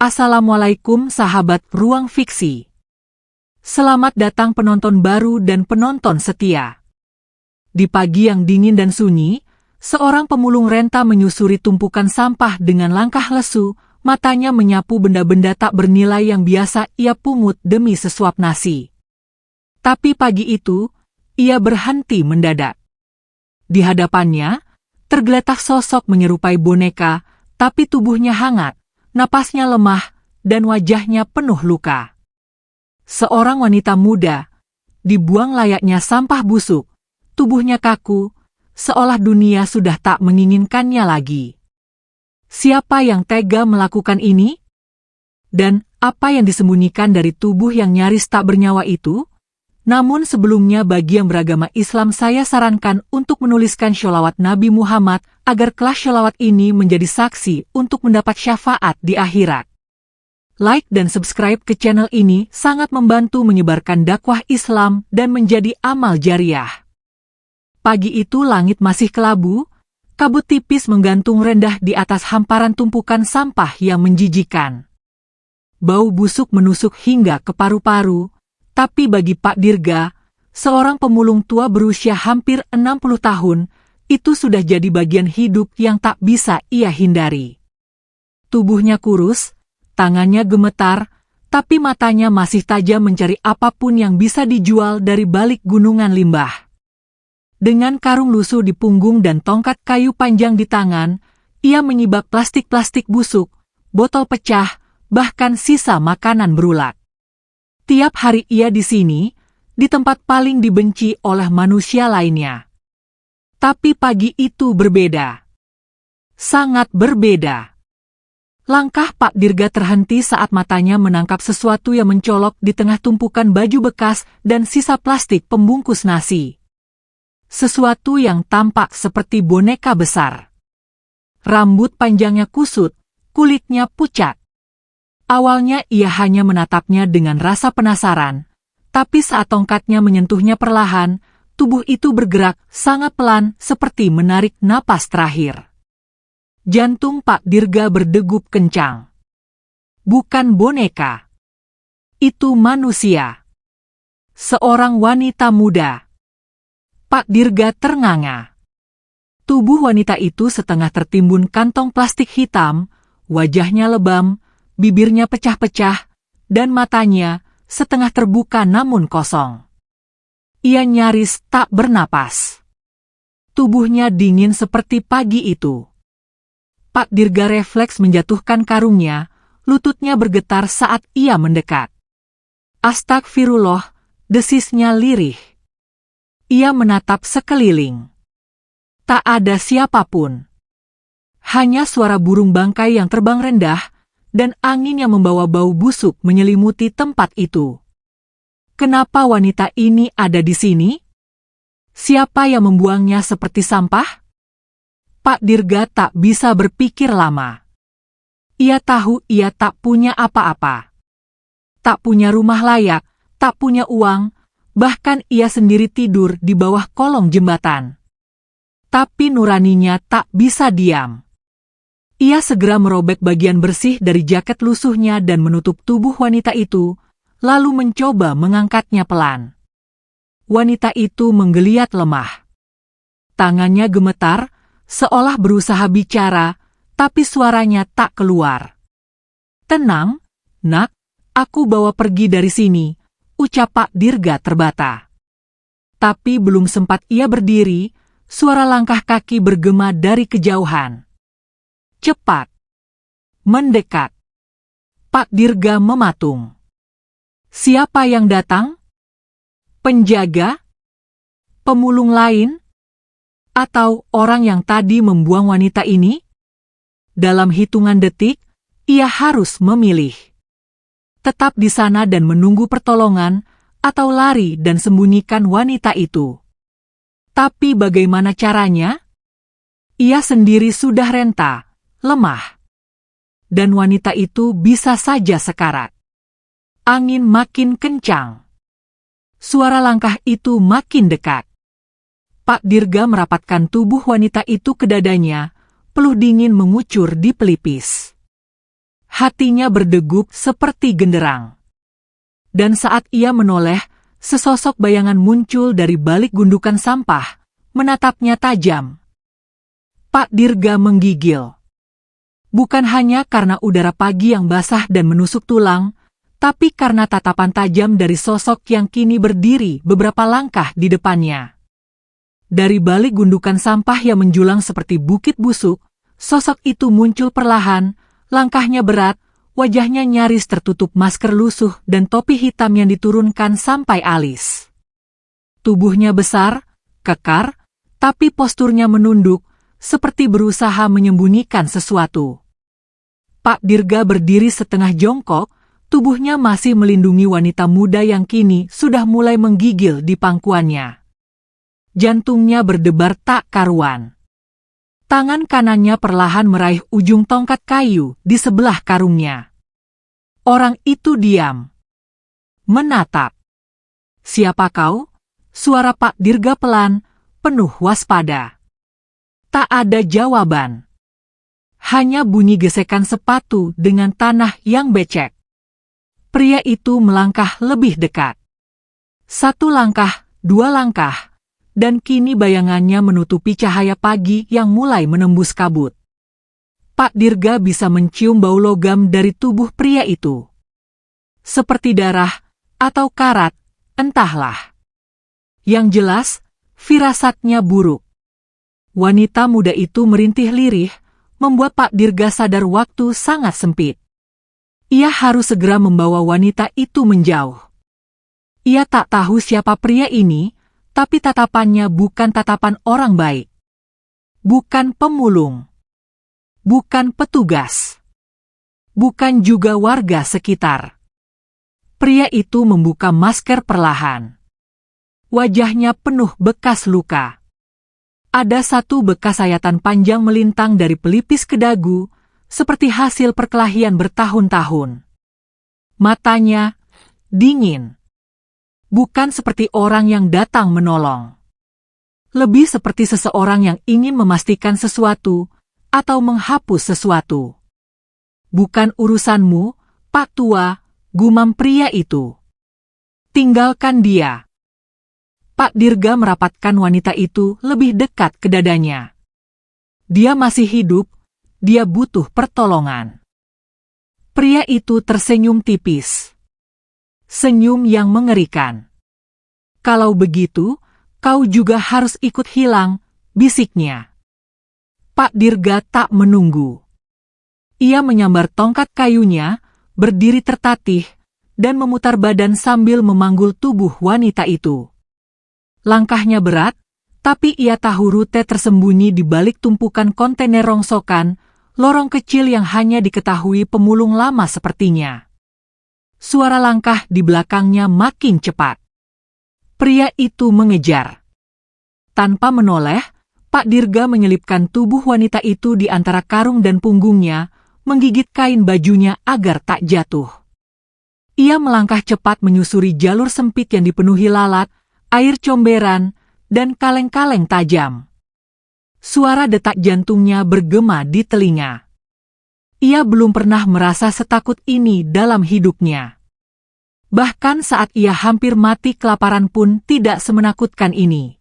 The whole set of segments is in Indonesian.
Assalamualaikum sahabat Ruang Fiksi. Selamat datang penonton baru dan penonton setia. Di pagi yang dingin dan sunyi, seorang pemulung renta menyusuri tumpukan sampah dengan langkah lesu, matanya menyapu benda-benda tak bernilai yang biasa ia pungut demi sesuap nasi. Tapi pagi itu, ia berhenti mendadak. Di hadapannya, tergeletak sosok menyerupai boneka, tapi tubuhnya hangat. Napasnya lemah, dan wajahnya penuh luka. Seorang wanita muda, dibuang layaknya sampah busuk, tubuhnya kaku, seolah dunia sudah tak menginginkannya lagi. Siapa yang tega melakukan ini? Dan apa yang disembunyikan dari tubuh yang nyaris tak bernyawa itu? Namun sebelumnya bagi yang beragama Islam saya sarankan untuk menuliskan sholawat Nabi Muhammad agar kelas sholawat ini menjadi saksi untuk mendapat syafaat di akhirat. Like dan subscribe ke channel ini sangat membantu menyebarkan dakwah Islam dan menjadi amal jariah. Pagi itu langit masih kelabu, kabut tipis menggantung rendah di atas hamparan tumpukan sampah yang menjijikan. Bau busuk menusuk hingga ke paru-paru. Tapi bagi Pak Dirga, seorang pemulung tua berusia hampir 60 tahun, itu sudah jadi bagian hidup yang tak bisa ia hindari. Tubuhnya kurus, tangannya gemetar, tapi matanya masih tajam mencari apapun yang bisa dijual dari balik gunungan limbah. Dengan karung lusuh di punggung dan tongkat kayu panjang di tangan, ia menyibak plastik-plastik busuk, botol pecah, bahkan sisa makanan berulat. Tiap hari ia di sini, di tempat paling dibenci oleh manusia lainnya. Tapi pagi itu berbeda. Sangat berbeda. Langkah Pak Dirga terhenti saat matanya menangkap sesuatu yang mencolok di tengah tumpukan baju bekas dan sisa plastik pembungkus nasi. Sesuatu yang tampak seperti boneka besar. Rambut panjangnya kusut, kulitnya pucat. Awalnya ia hanya menatapnya dengan rasa penasaran, tapi saat tongkatnya menyentuhnya perlahan, tubuh itu bergerak sangat pelan seperti menarik napas terakhir. Jantung Pak Dirga berdegup kencang. Bukan boneka. Itu manusia. Seorang wanita muda. Pak Dirga ternganga. Tubuh wanita itu setengah tertimbun kantong plastik hitam, wajahnya lebam, bibirnya pecah-pecah, dan matanya setengah terbuka namun kosong. Ia nyaris tak bernapas. Tubuhnya dingin seperti pagi itu. Pak Dirga refleks menjatuhkan karungnya, lututnya bergetar saat ia mendekat. Astagfirullah, desisnya lirih. Ia menatap sekeliling. Tak ada siapapun. Hanya suara burung bangkai yang terbang rendah, dan angin yang membawa bau busuk menyelimuti tempat itu. Kenapa wanita ini ada di sini? Siapa yang membuangnya seperti sampah? Pak Dirga tak bisa berpikir lama. Ia tahu ia tak punya apa-apa. Tak punya rumah layak, tak punya uang, bahkan ia sendiri tidur di bawah kolong jembatan. Tapi nuraninya tak bisa diam. Ia segera merobek bagian bersih dari jaket lusuhnya dan menutup tubuh wanita itu, lalu mencoba mengangkatnya pelan. Wanita itu menggeliat lemah. Tangannya gemetar, seolah berusaha bicara, tapi suaranya tak keluar. "Tenang, nak, aku bawa pergi dari sini," ucap Pak Dirga terbata. Tapi belum sempat ia berdiri, suara langkah kaki bergema dari kejauhan. Cepat. Mendekat. Pak Dirga mematung. Siapa yang datang? Penjaga? Pemulung lain? Atau orang yang tadi membuang wanita ini? Dalam hitungan detik, ia harus memilih. Tetap di sana dan menunggu pertolongan, atau lari dan sembunyikan wanita itu. Tapi bagaimana caranya? Ia sendiri sudah renta. Lemah. Dan wanita itu bisa saja sekarat. Angin makin kencang. Suara langkah itu makin dekat. Pak Dirga merapatkan tubuh wanita itu ke dadanya, peluh dingin mengucur di pelipis. Hatinya berdegup seperti genderang. Dan saat ia menoleh, sesosok bayangan muncul dari balik gundukan sampah, menatapnya tajam. Pak Dirga menggigil. Bukan hanya karena udara pagi yang basah dan menusuk tulang, tapi karena tatapan tajam dari sosok yang kini berdiri beberapa langkah di depannya. Dari balik gundukan sampah yang menjulang seperti bukit busuk, sosok itu muncul perlahan, langkahnya berat, wajahnya nyaris tertutup masker lusuh dan topi hitam yang diturunkan sampai alis. Tubuhnya besar, kekar, tapi posturnya menunduk, seperti berusaha menyembunyikan sesuatu. Pak Dirga berdiri setengah jongkok, tubuhnya masih melindungi wanita muda yang kini sudah mulai menggigil di pangkuannya. Jantungnya berdebar tak karuan. Tangan kanannya perlahan meraih ujung tongkat kayu di sebelah karungnya. Orang itu diam. Menatap. "Siapa kau?" Suara Pak Dirga pelan, penuh waspada. Tak ada jawaban. Hanya bunyi gesekan sepatu dengan tanah yang becek. Pria itu melangkah lebih dekat. 1 langkah, 2 langkah, dan kini bayangannya menutupi cahaya pagi yang mulai menembus kabut. Pak Dirga bisa mencium bau logam dari tubuh pria itu. Seperti darah atau karat, entahlah. Yang jelas, firasatnya buruk. Wanita muda itu merintih lirih, membuat Pak Dirga sadar waktu sangat sempit. Ia harus segera membawa wanita itu menjauh. Ia tak tahu siapa pria ini, tapi tatapannya bukan tatapan orang baik. Bukan pemulung. Bukan petugas. Bukan juga warga sekitar. Pria itu membuka masker perlahan. Wajahnya penuh bekas luka. Ada 1 bekas sayatan panjang melintang dari pelipis ke dagu, seperti hasil perkelahian bertahun-tahun. Matanya dingin. Bukan seperti orang yang datang menolong. Lebih seperti seseorang yang ingin memastikan sesuatu atau menghapus sesuatu. "Bukan urusanmu, Pak Tua," gumam pria itu. "Tinggalkan dia." Pak Dirga merapatkan wanita itu lebih dekat ke dadanya. Dia masih hidup, dia butuh pertolongan. Pria itu tersenyum tipis. Senyum yang mengerikan. "Kalau begitu, kau juga harus ikut hilang," bisiknya. Pak Dirga tak menunggu. Ia menyambar tongkat kayunya, berdiri tertatih, dan memutar badan sambil memanggul tubuh wanita itu. Langkahnya berat, tapi ia tahu rute tersembunyi di balik tumpukan kontainer rongsokan, lorong kecil yang hanya diketahui pemulung lama sepertinya. Suara langkah di belakangnya makin cepat. Pria itu mengejar. Tanpa menoleh, Pak Dirga menyelipkan tubuh wanita itu di antara karung dan punggungnya, menggigit kain bajunya agar tak jatuh. Ia melangkah cepat menyusuri jalur sempit yang dipenuhi lalat, air comberan, dan kaleng-kaleng tajam. Suara detak jantungnya bergema di telinga. Ia belum pernah merasa setakut ini dalam hidupnya. Bahkan saat ia hampir mati kelaparan pun tidak semenakutkan ini.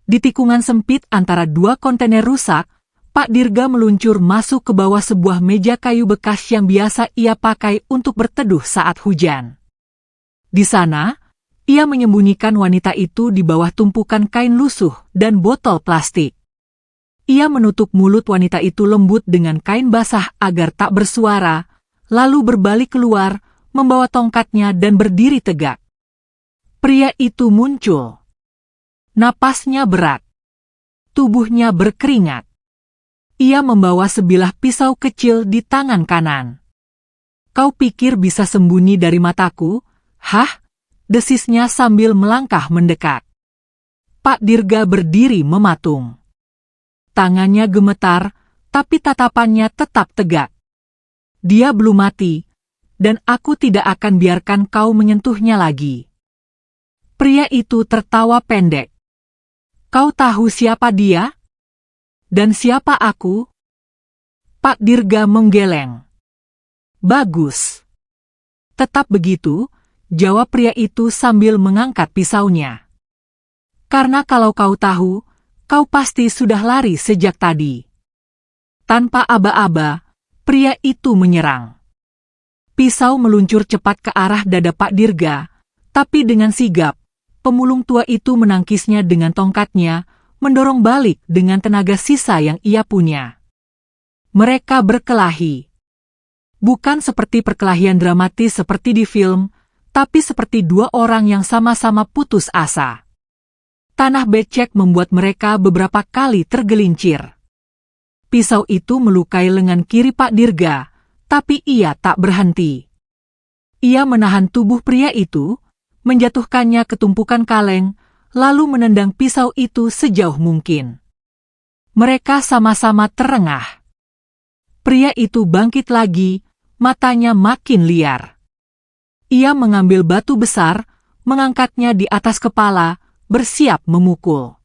Di tikungan sempit antara 2 kontainer rusak, Pak Dirga meluncur masuk ke bawah sebuah meja kayu bekas yang biasa ia pakai untuk berteduh saat hujan. Di sana, ia menyembunyikan wanita itu di bawah tumpukan kain lusuh dan botol plastik. Ia menutup mulut wanita itu lembut dengan kain basah agar tak bersuara, lalu berbalik keluar, membawa tongkatnya dan berdiri tegak. Pria itu muncul. Napasnya berat. Tubuhnya berkeringat. Ia membawa sebilah pisau kecil di tangan kanan. "Kau pikir bisa sembunyi dari mataku? Hah?" desisnya sambil melangkah mendekat. Pak Dirga berdiri mematung. Tangannya gemetar, tapi tatapannya tetap tegak. "Dia belum mati, dan aku tidak akan biarkan kau menyentuhnya lagi." Pria itu tertawa pendek. "Kau tahu siapa dia? Dan siapa aku?" Pak Dirga menggeleng. Bagus. Tetap begitu, jawab pria itu sambil mengangkat pisaunya. Karena kalau kau tahu, kau pasti sudah lari sejak tadi. Tanpa aba-aba, pria itu menyerang. Pisau meluncur cepat ke arah dada Pak Dirga, tapi dengan sigap, pemulung tua itu menangkisnya dengan tongkatnya, mendorong balik dengan tenaga sisa yang ia punya. Mereka berkelahi. Bukan seperti perkelahian dramatis seperti di film, tapi seperti dua orang yang sama-sama putus asa. Tanah becek membuat mereka beberapa kali tergelincir. Pisau itu melukai lengan kiri Pak Dirga, tapi ia tak berhenti. Ia menahan tubuh pria itu, menjatuhkannya ke tumpukan kaleng, lalu menendang pisau itu sejauh mungkin. Mereka sama-sama terengah. Pria itu bangkit lagi, matanya makin liar. Ia mengambil batu besar, mengangkatnya di atas kepala, bersiap memukul.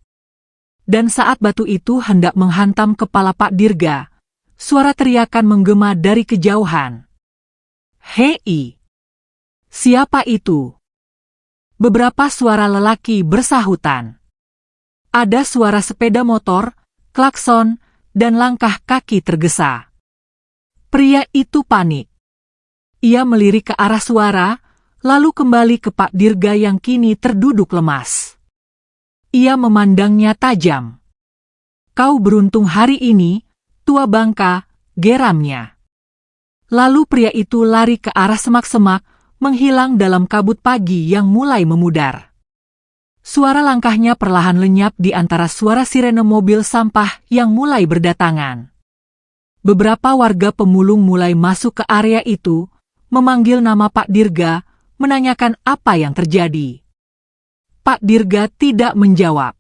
Dan saat batu itu hendak menghantam kepala Pak Dirga, suara teriakan menggema dari kejauhan. "Hei! Siapa itu?" Beberapa suara lelaki bersahutan. Ada suara sepeda motor, klakson, dan langkah kaki tergesa. Pria itu panik. Ia melirik ke arah suara, lalu kembali ke Pak Dirga yang kini terduduk lemas. Ia memandangnya tajam. "Kau beruntung hari ini, tua bangka," geramnya. Lalu pria itu lari ke arah semak-semak, menghilang dalam kabut pagi yang mulai memudar. Suara langkahnya perlahan lenyap di antara suara sirene mobil sampah yang mulai berdatangan. Beberapa warga pemulung mulai masuk ke area itu, memanggil nama Pak Dirga, menanyakan apa yang terjadi. Pak Dirga tidak menjawab.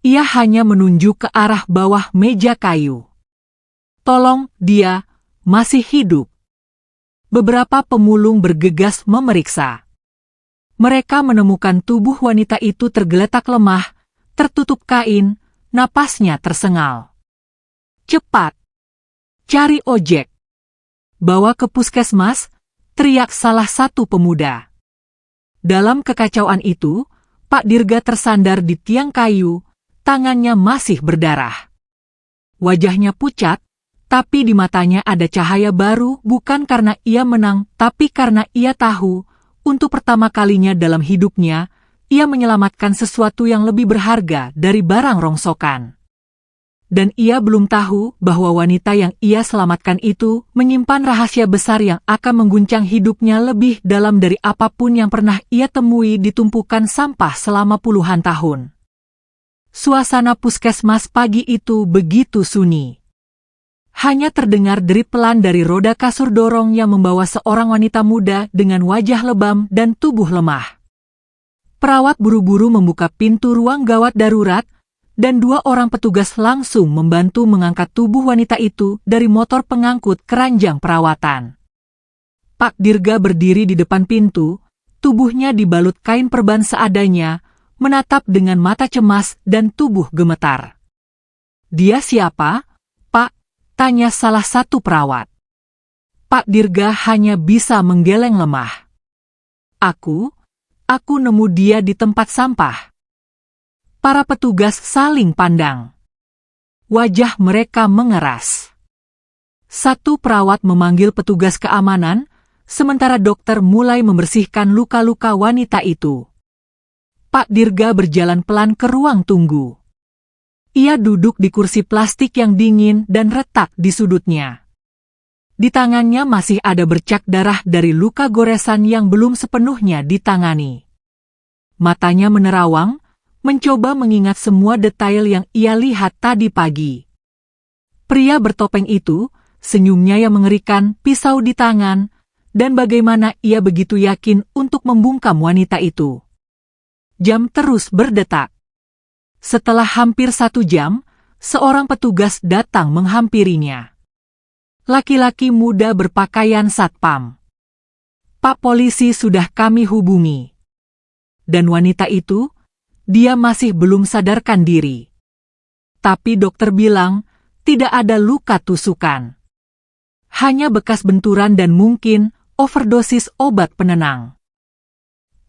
Ia hanya menunjuk ke arah bawah meja kayu. "Tolong, dia masih hidup." Beberapa pemulung bergegas memeriksa. Mereka menemukan tubuh wanita itu tergeletak lemah, tertutup kain, napasnya tersengal. "Cepat! Cari ojek. Bawa ke puskesmas," teriak salah satu pemuda. Dalam kekacauan itu, Pak Dirga tersandar di tiang kayu, tangannya masih berdarah. Wajahnya pucat, tapi di matanya ada cahaya baru bukan karena ia menang, tapi karena ia tahu, untuk pertama kalinya dalam hidupnya, ia menyelamatkan sesuatu yang lebih berharga dari barang rongsokan. Dan ia belum tahu bahwa wanita yang ia selamatkan itu menyimpan rahasia besar yang akan mengguncang hidupnya lebih dalam dari apapun yang pernah ia temui di tumpukan sampah selama puluhan tahun. Suasana puskesmas pagi itu begitu sunyi. Hanya terdengar derit pelan dari roda kasur dorong yang membawa seorang wanita muda dengan wajah lebam dan tubuh lemah. Perawat buru-buru membuka pintu ruang gawat darurat, dan dua orang petugas langsung membantu mengangkat tubuh wanita itu dari motor pengangkut keranjang perawatan. Pak Dirga berdiri di depan pintu, tubuhnya dibalut kain perban seadanya, menatap dengan mata cemas dan tubuh gemetar. "Dia siapa, Pak?" tanya salah satu perawat. Pak Dirga hanya bisa menggeleng lemah. Aku nemu dia di tempat sampah." Para petugas saling pandang. Wajah mereka mengeras. Satu perawat memanggil petugas keamanan, sementara dokter mulai membersihkan luka-luka wanita itu. Pak Dirga berjalan pelan ke ruang tunggu. Ia duduk di kursi plastik yang dingin dan retak di sudutnya. Di tangannya masih ada bercak darah dari luka goresan yang belum sepenuhnya ditangani. Matanya menerawang, mencoba mengingat semua detail yang ia lihat tadi pagi. Pria bertopeng itu, senyumnya yang mengerikan, pisau di tangan, dan bagaimana ia begitu yakin untuk membungkam wanita itu. Jam terus berdetak. Setelah hampir 1 jam, seorang petugas datang menghampirinya. Laki-laki muda berpakaian satpam. "Pak polisi, sudah kami hubungi." Dan wanita itu, dia masih belum sadarkan diri. Tapi dokter bilang, tidak ada luka tusukan. Hanya bekas benturan dan mungkin overdosis obat penenang.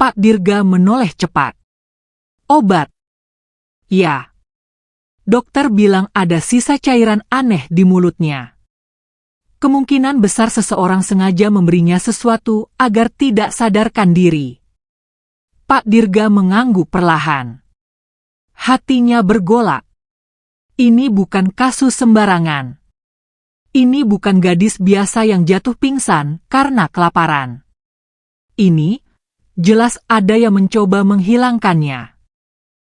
Pak Dirga menoleh cepat. Obat? Ya. Dokter bilang ada sisa cairan aneh di mulutnya. Kemungkinan besar seseorang sengaja memberinya sesuatu agar tidak sadarkan diri. Pak Dirga mengangguk perlahan. Hatinya bergolak. Ini bukan kasus sembarangan. Ini bukan gadis biasa yang jatuh pingsan karena kelaparan. Ini jelas ada yang mencoba menghilangkannya.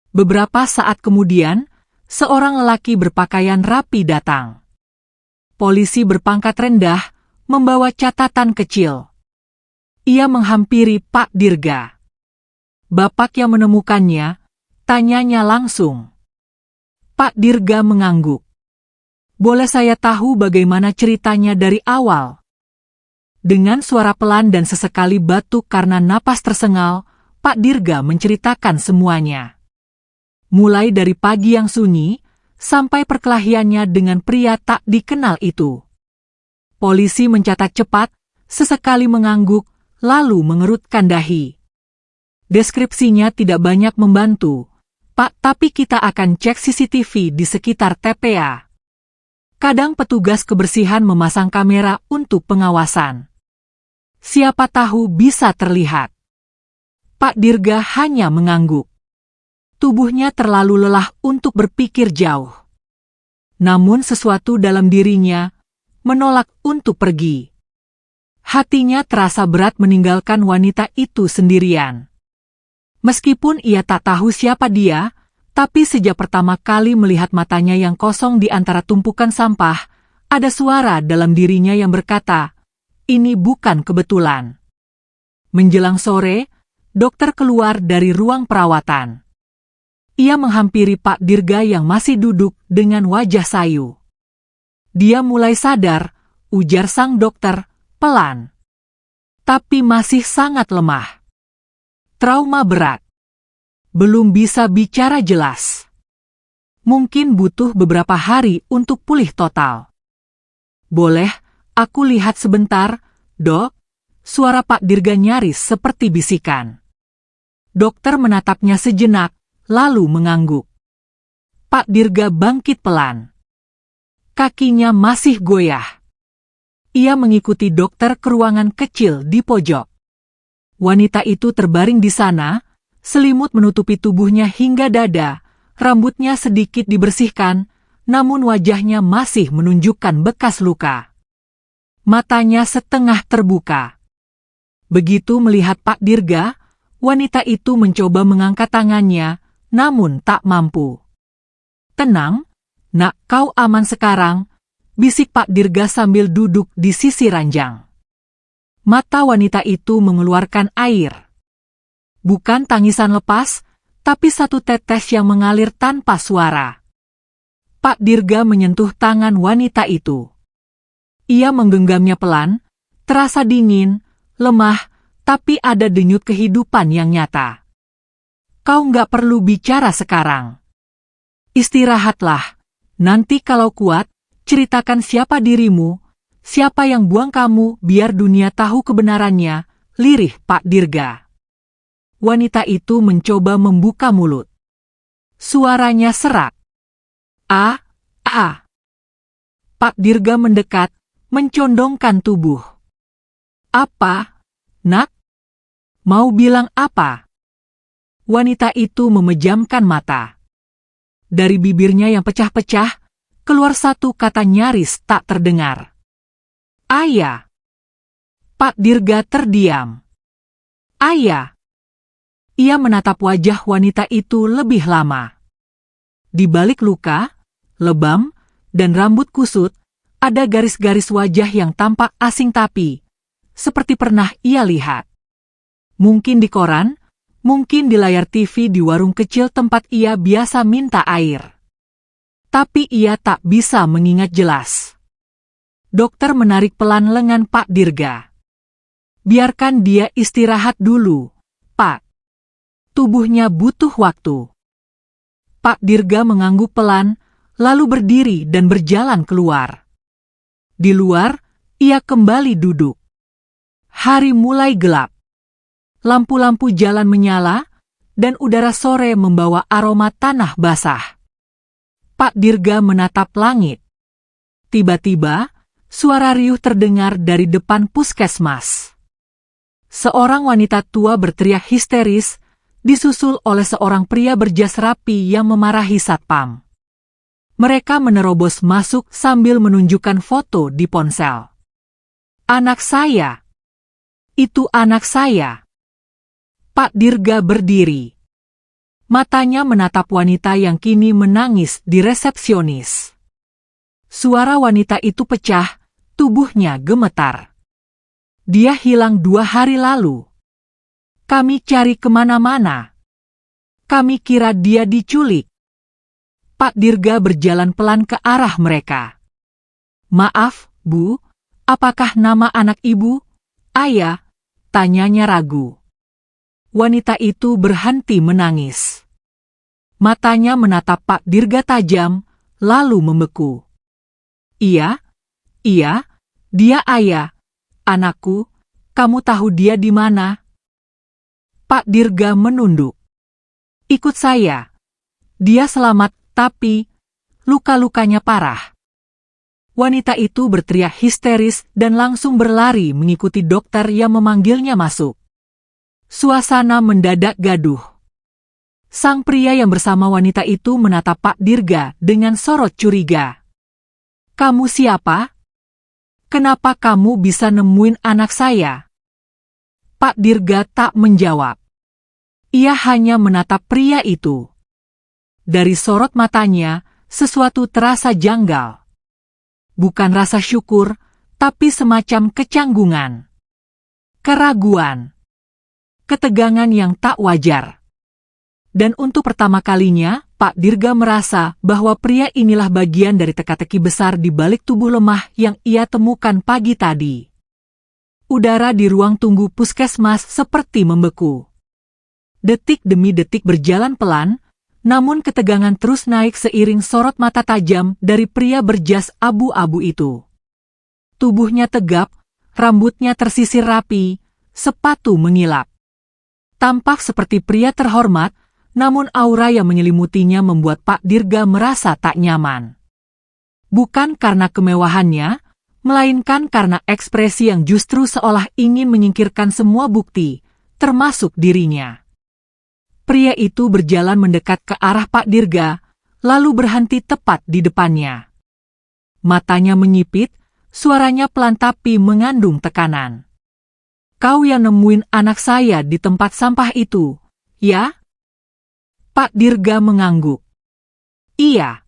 Beberapa saat kemudian, seorang lelaki berpakaian rapi datang. Polisi berpangkat rendah membawa catatan kecil. Ia menghampiri Pak Dirga. Bapak yang menemukannya, tanyanya langsung. Pak Dirga mengangguk. Boleh saya tahu bagaimana ceritanya dari awal? Dengan suara pelan dan sesekali batuk karena napas tersengal, Pak Dirga menceritakan semuanya. Mulai dari pagi yang sunyi, sampai perkelahiannya dengan pria tak dikenal itu. Polisi mencatat cepat, sesekali mengangguk, lalu mengerutkan dahi. Deskripsinya tidak banyak membantu, Pak, tapi kita akan cek CCTV di sekitar TPA. Kadang petugas kebersihan memasang kamera untuk pengawasan. Siapa tahu bisa terlihat. Pak Dirga hanya mengangguk. Tubuhnya terlalu lelah untuk berpikir jauh. Namun sesuatu dalam dirinya menolak untuk pergi. Hatinya terasa berat meninggalkan wanita itu sendirian. Meskipun ia tak tahu siapa dia, tapi sejak pertama kali melihat matanya yang kosong di antara tumpukan sampah, ada suara dalam dirinya yang berkata, ini bukan kebetulan. Menjelang sore, dokter keluar dari ruang perawatan. Ia menghampiri Pak Dirga yang masih duduk dengan wajah sayu. Dia mulai sadar, ujar sang dokter, pelan. Tapi masih sangat lemah. Trauma berat. Belum bisa bicara jelas. Mungkin butuh beberapa hari untuk pulih total. Boleh, aku lihat sebentar, Dok? Suara Pak Dirga nyaris seperti bisikan. Dokter menatapnya sejenak, lalu mengangguk. Pak Dirga bangkit pelan. Kakinya masih goyah. Ia mengikuti dokter ke ruangan kecil di pojok. Wanita itu terbaring di sana, selimut menutupi tubuhnya hingga dada, rambutnya sedikit dibersihkan, namun wajahnya masih menunjukkan bekas luka. Matanya setengah terbuka. Begitu melihat Pak Dirga, wanita itu mencoba mengangkat tangannya, namun tak mampu. Tenang, nak, kau aman sekarang, bisik Pak Dirga sambil duduk di sisi ranjang. Mata wanita itu mengeluarkan air. Bukan tangisan lepas, tapi satu tetes yang mengalir tanpa suara. Pak Dirga menyentuh tangan wanita itu. Ia menggenggamnya pelan, terasa dingin, lemah, tapi ada denyut kehidupan yang nyata. Kau nggak perlu bicara sekarang. Istirahatlah, nanti kalau kuat, ceritakan siapa dirimu, siapa yang buang kamu biar dunia tahu kebenarannya, lirih Pak Dirga. Wanita itu mencoba membuka mulut. Suaranya serak. Pak Dirga mendekat, mencondongkan tubuh. Apa, nak? Mau bilang apa? Wanita itu memejamkan mata. Dari bibirnya yang pecah-pecah, keluar satu kata nyaris tak terdengar. Ayah. Pak Dirga terdiam. Ayah. Ia menatap wajah wanita itu lebih lama. Di balik luka, lebam, dan rambut kusut, ada garis-garis wajah yang tampak asing tapi seperti pernah ia lihat. Mungkin di koran, mungkin di layar TV di warung kecil tempat ia biasa minta air. Tapi ia tak bisa mengingat jelas. Dokter menarik pelan lengan Pak Dirga. Biarkan dia istirahat dulu, Pak. Tubuhnya butuh waktu. Pak Dirga mengangguk pelan, lalu berdiri dan berjalan keluar. Di luar, Ia kembali duduk. Hari mulai gelap. Lampu-lampu jalan menyala, dan udara sore membawa aroma tanah basah. Pak Dirga menatap langit. Tiba-tiba, suara riuh terdengar dari depan puskesmas. Seorang wanita tua berteriak histeris, disusul oleh seorang pria berjas rapi yang memarahi satpam. Mereka menerobos masuk sambil menunjukkan foto di ponsel. "Anak saya! Itu anak saya!" Pak Dirga berdiri. Matanya menatap wanita yang kini menangis di resepsionis. Suara wanita itu pecah, tubuhnya gemetar. "Dia hilang 2 hari lalu. Kami cari kemana-mana. Kami kira dia diculik." Pak Dirga berjalan pelan ke arah mereka. "Maaf, Bu, apakah nama anak Ibu?" "Ayah," tanyanya ragu. Wanita itu berhenti menangis. Matanya menatap Pak Dirga tajam, lalu membeku. Iya, dia ayah. Anakku, kamu tahu dia di mana?" Pak Dirga menunduk. "Ikut saya. Dia selamat, tapi luka-lukanya parah." Wanita itu berteriak histeris dan langsung berlari mengikuti dokter yang memanggilnya masuk. Suasana mendadak gaduh. Sang pria yang bersama wanita itu menatap Pak Dirga dengan sorot curiga. "Kamu siapa? Kenapa kamu bisa nemuin anak saya?" Pak Dirga tak menjawab. Ia hanya menatap pria itu. Dari sorot matanya, sesuatu terasa janggal. Bukan rasa syukur, tapi semacam kecanggungan. Keraguan. Ketegangan yang tak wajar. Dan untuk pertama kalinya, Pak Dirga merasa bahwa pria inilah bagian dari teka-teki besar di balik tubuh lemah yang ia temukan pagi tadi. Udara di ruang tunggu puskesmas seperti membeku. Detik demi detik berjalan pelan, namun ketegangan terus naik seiring sorot mata tajam dari pria berjas abu-abu itu. Tubuhnya tegap, rambutnya tersisir rapi, sepatu mengilap. Tampak seperti pria terhormat, namun aura yang menyelimutinya membuat Pak Dirga merasa tak nyaman. Bukan karena kemewahannya, melainkan karena ekspresi yang justru seolah ingin menyingkirkan semua bukti, termasuk dirinya. Pria itu berjalan mendekat ke arah Pak Dirga, lalu berhenti tepat di depannya. Matanya menyipit, suaranya pelan tapi mengandung tekanan. "Kau yang nemuin anak saya di tempat sampah itu, ya?" Pak Dirga mengangguk. "Iya.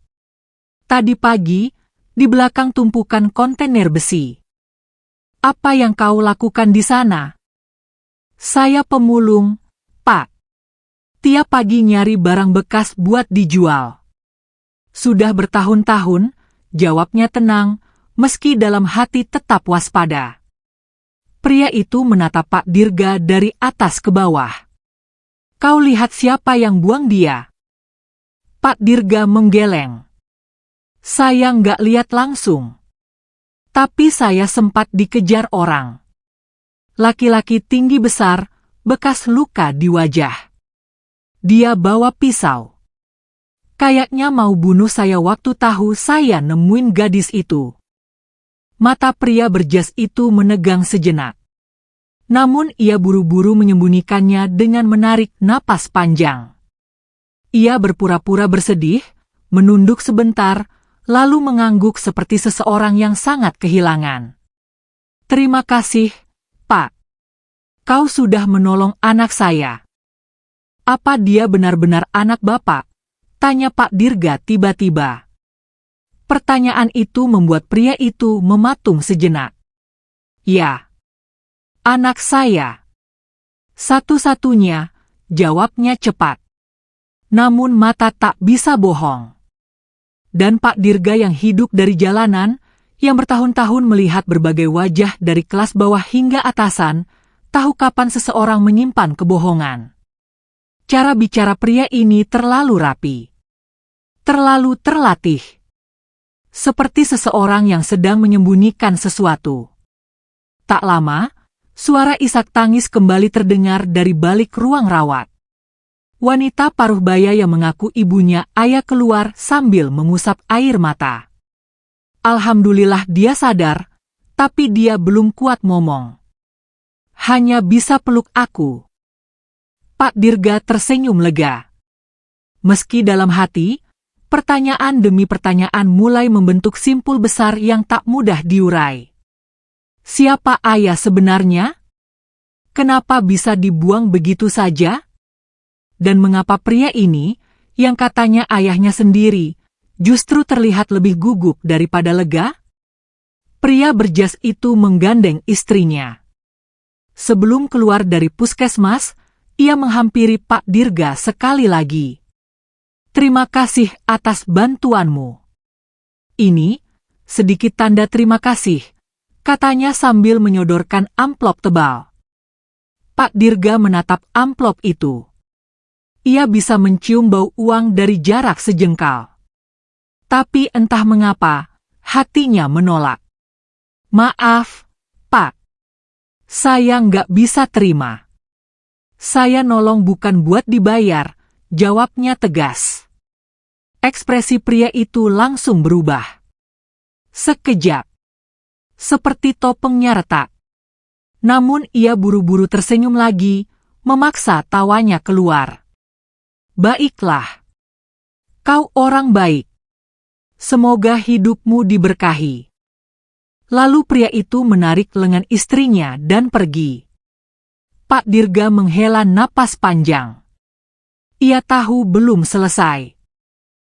Tadi pagi, di belakang tumpukan kontainer besi." "Apa yang kau lakukan di sana?" "Saya pemulung, Pak. Tiap pagi nyari barang bekas buat dijual." "Sudah bertahun-tahun," jawabnya tenang, meski dalam hati tetap waspada. Pria itu menatap Pak Dirga dari atas ke bawah. "Kau lihat siapa yang buang dia?" Pak Dirga menggeleng. "Saya nggak lihat langsung. Tapi saya sempat dikejar orang. Laki-laki tinggi besar, bekas luka di wajah. Dia bawa pisau. Kayaknya mau bunuh saya waktu tahu saya nemuin gadis itu." Mata pria berjas itu menegang sejenak. Namun ia buru-buru menyembunyikannya dengan menarik napas panjang. Ia berpura-pura bersedih, menunduk sebentar, lalu mengangguk seperti seseorang yang sangat kehilangan. "Terima kasih, Pak. Kau sudah menolong anak saya." "Apa dia benar-benar anak Bapak?" tanya Pak Dirga tiba-tiba. Pertanyaan itu membuat pria itu mematung sejenak. "Ya, anak saya. Satu-satunya," jawabnya cepat. Namun mata tak bisa bohong. Dan Pak Dirga yang hidup dari jalanan, yang bertahun-tahun melihat berbagai wajah dari kelas bawah hingga atasan, tahu kapan seseorang menyimpan kebohongan. Cara bicara pria ini terlalu rapi. Terlalu terlatih. Seperti seseorang yang sedang menyembunyikan sesuatu. Tak lama, suara isak tangis kembali terdengar dari balik ruang rawat. Wanita paruh baya yang mengaku ibunya Aya keluar sambil mengusap air mata. Alhamdulillah dia sadar, tapi dia belum kuat ngomong. Hanya bisa peluk aku. Pak Dirga tersenyum lega. Meski dalam hati, pertanyaan demi pertanyaan mulai membentuk simpul besar yang tak mudah diurai. Siapa Aya sebenarnya? Kenapa bisa dibuang begitu saja? Dan mengapa pria ini, yang katanya ayahnya sendiri, justru terlihat lebih gugup daripada lega? Pria berjas itu menggandeng istrinya. Sebelum keluar dari puskesmas, ia menghampiri Pak Dirga sekali lagi. Terima kasih atas bantuanmu. Ini, sedikit tanda terima kasih, katanya sambil menyodorkan amplop tebal. Pak Dirga menatap amplop itu. Ia bisa mencium bau uang dari jarak sejengkal. Tapi entah mengapa, hatinya menolak. Maaf, Pak. Saya nggak bisa terima. Saya nolong bukan buat dibayar, jawabnya tegas. Ekspresi pria itu langsung berubah. Sekejap. Seperti topengnya retak. Namun ia buru-buru tersenyum lagi, memaksa tawanya keluar. Baiklah. Kau orang baik. Semoga hidupmu diberkahi. Lalu pria itu menarik lengan istrinya dan pergi. Pak Dirga menghela napas panjang. Ia tahu belum selesai.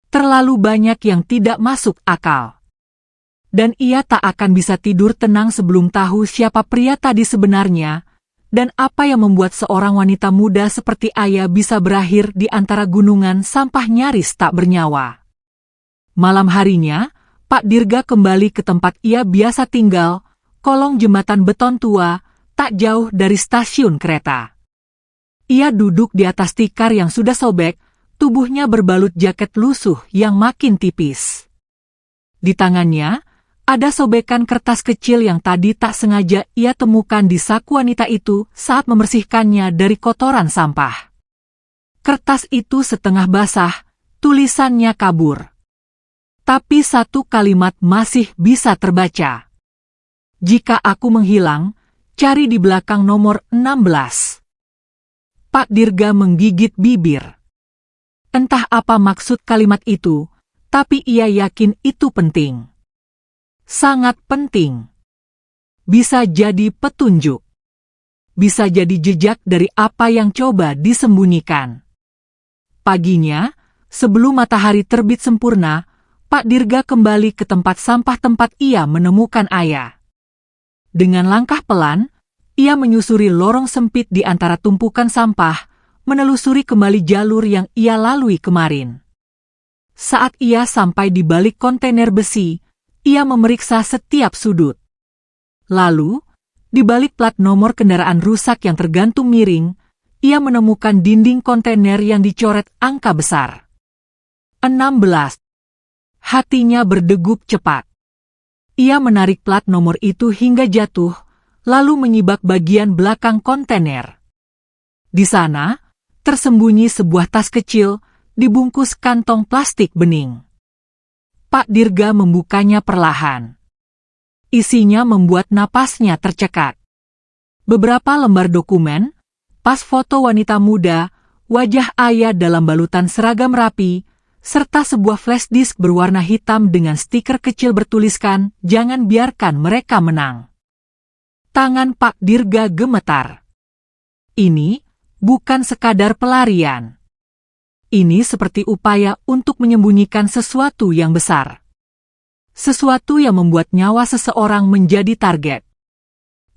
Terlalu banyak yang tidak masuk akal. Dan ia tak akan bisa tidur tenang sebelum tahu siapa pria tadi sebenarnya, dan apa yang membuat seorang wanita muda seperti Aya bisa berakhir di antara gunungan sampah nyaris tak bernyawa. Malam harinya, Pak Dirga kembali ke tempat ia biasa tinggal, kolong jembatan beton tua, tak jauh dari stasiun kereta. Ia duduk di atas tikar yang sudah sobek, tubuhnya berbalut jaket lusuh yang makin tipis. Di tangannya, ada sobekan kertas kecil yang tadi tak sengaja ia temukan di saku wanita itu saat membersihkannya dari kotoran sampah. Kertas itu setengah basah, tulisannya kabur. Tapi satu kalimat masih bisa terbaca. Jika aku menghilang, cari di belakang nomor 16. Pak Dirga menggigit bibir. Entah apa maksud kalimat itu, tapi ia yakin itu penting. Sangat penting. Bisa jadi petunjuk. Bisa jadi jejak dari apa yang coba disembunyikan. Paginya, sebelum matahari terbit sempurna, Pak Dirga kembali ke tempat sampah tempat ia menemukan Aya. Dengan langkah pelan, ia menyusuri lorong sempit di antara tumpukan sampah, menelusuri kembali jalur yang ia lalui kemarin. Saat ia sampai di balik kontainer besi, ia memeriksa setiap sudut. Lalu, di balik plat nomor kendaraan rusak yang tergantung miring, ia menemukan dinding kontainer yang dicoret angka besar. 16. Hatinya berdegup cepat. Ia menarik plat nomor itu hingga jatuh, lalu menyibak bagian belakang kontainer. Di sana, tersembunyi sebuah tas kecil, dibungkus kantong plastik bening. Pak Dirga membukanya perlahan. Isinya membuat napasnya tercekat. Beberapa lembar dokumen, pas foto wanita muda, wajah Aya dalam balutan seragam rapi, serta sebuah flash disk berwarna hitam dengan stiker kecil bertuliskan, "Jangan biarkan mereka menang." Tangan Pak Dirga gemetar. Ini bukan sekadar pelarian. Ini seperti upaya untuk menyembunyikan sesuatu yang besar. Sesuatu yang membuat nyawa seseorang menjadi target.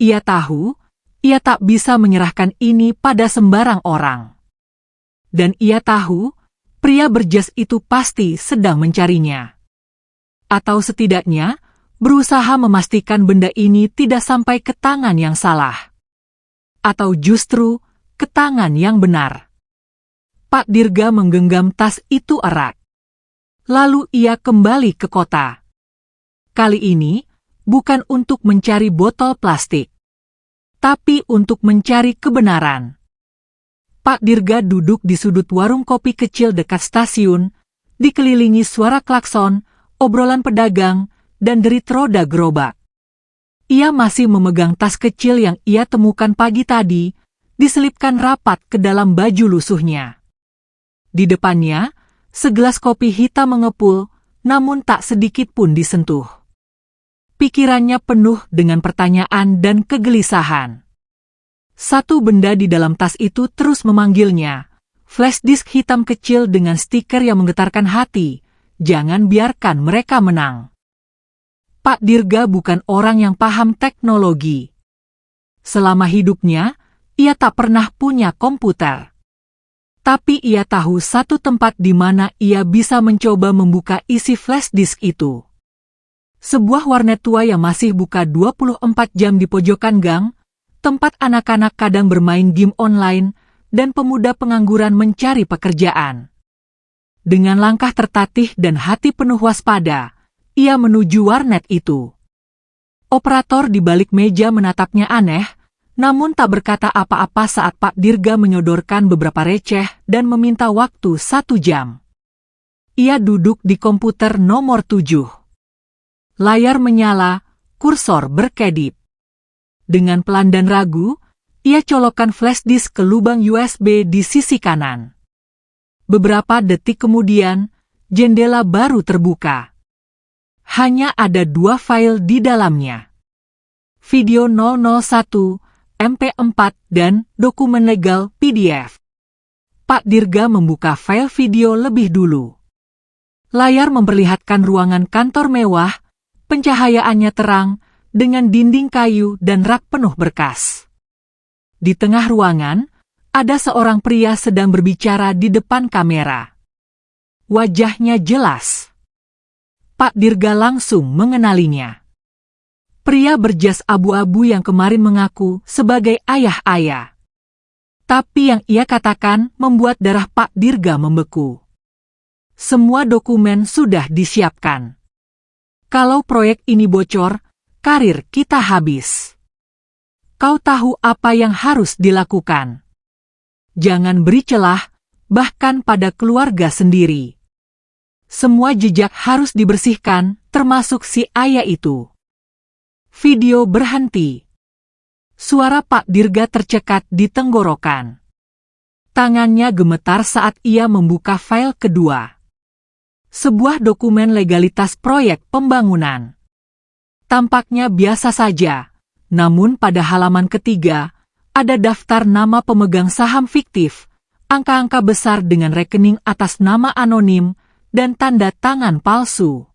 Ia tahu, ia tak bisa menyerahkan ini pada sembarang orang. Dan ia tahu, pria berjas itu pasti sedang mencarinya. Atau setidaknya, berusaha memastikan benda ini tidak sampai ke tangan yang salah. Atau justru, ke tangan yang benar. Pak Dirga menggenggam tas itu erat. Lalu ia kembali ke kota. Kali ini, bukan untuk mencari botol plastik. tapi untuk mencari kebenaran. Pak Dirga duduk di sudut warung kopi kecil dekat stasiun, dikelilingi suara klakson, obrolan pedagang, dan derit roda gerobak. Ia masih memegang tas kecil yang ia temukan pagi tadi, diselipkan rapat ke dalam baju lusuhnya. Di depannya, segelas kopi hitam mengepul, namun tak sedikit pun disentuh. Pikirannya penuh dengan pertanyaan dan kegelisahan. Satu benda di dalam tas itu terus memanggilnya, flash disk hitam kecil dengan stiker yang menggetarkan hati. Jangan biarkan mereka menang. Pak Dirga bukan orang yang paham teknologi. Selama hidupnya, ia tak pernah punya komputer. Tapi ia tahu satu tempat di mana ia bisa mencoba membuka isi flash disk itu. Sebuah warnet tua yang masih buka 24 jam di pojokan gang, tempat anak-anak kadang bermain game online, dan pemuda pengangguran mencari pekerjaan. Dengan langkah tertatih dan hati penuh waspada, ia menuju warnet itu. Operator di balik meja menatapnya aneh, namun tak berkata apa-apa saat Pak Dirga menyodorkan beberapa receh dan meminta waktu 1 jam. Ia duduk di komputer nomor 7. Layar menyala, kursor berkedip. Dengan pelan dan ragu, ia colokkan flash disk ke lubang USB di sisi kanan. Beberapa detik kemudian, jendela baru terbuka. Hanya ada 2 file di dalamnya. Video 001, MP4, dan dokumen legal PDF. Pak Dirga membuka file video lebih dulu. Layar memperlihatkan ruangan kantor mewah, pencahayaannya terang, dengan dinding kayu dan rak penuh berkas. Di tengah ruangan, ada seorang pria sedang berbicara di depan kamera. Wajahnya jelas. Pak Dirga langsung mengenalinya. Pria berjas abu-abu yang kemarin mengaku sebagai ayah-ayah. Tapi yang ia katakan membuat darah Pak Dirga membeku. Semua dokumen sudah disiapkan. Kalau proyek ini bocor, karir kita habis. Kau tahu apa yang harus dilakukan. Jangan beri celah, bahkan pada keluarga sendiri. Semua jejak harus dibersihkan, termasuk si ayah itu. Video berhenti. Suara Pak Dirga tercekat di tenggorokan. Tangannya gemetar saat ia membuka file kedua. Sebuah dokumen legalitas proyek pembangunan. Tampaknya biasa saja, namun pada halaman ketiga, ada daftar nama pemegang saham fiktif, angka-angka besar dengan rekening atas nama anonim, dan tanda tangan palsu.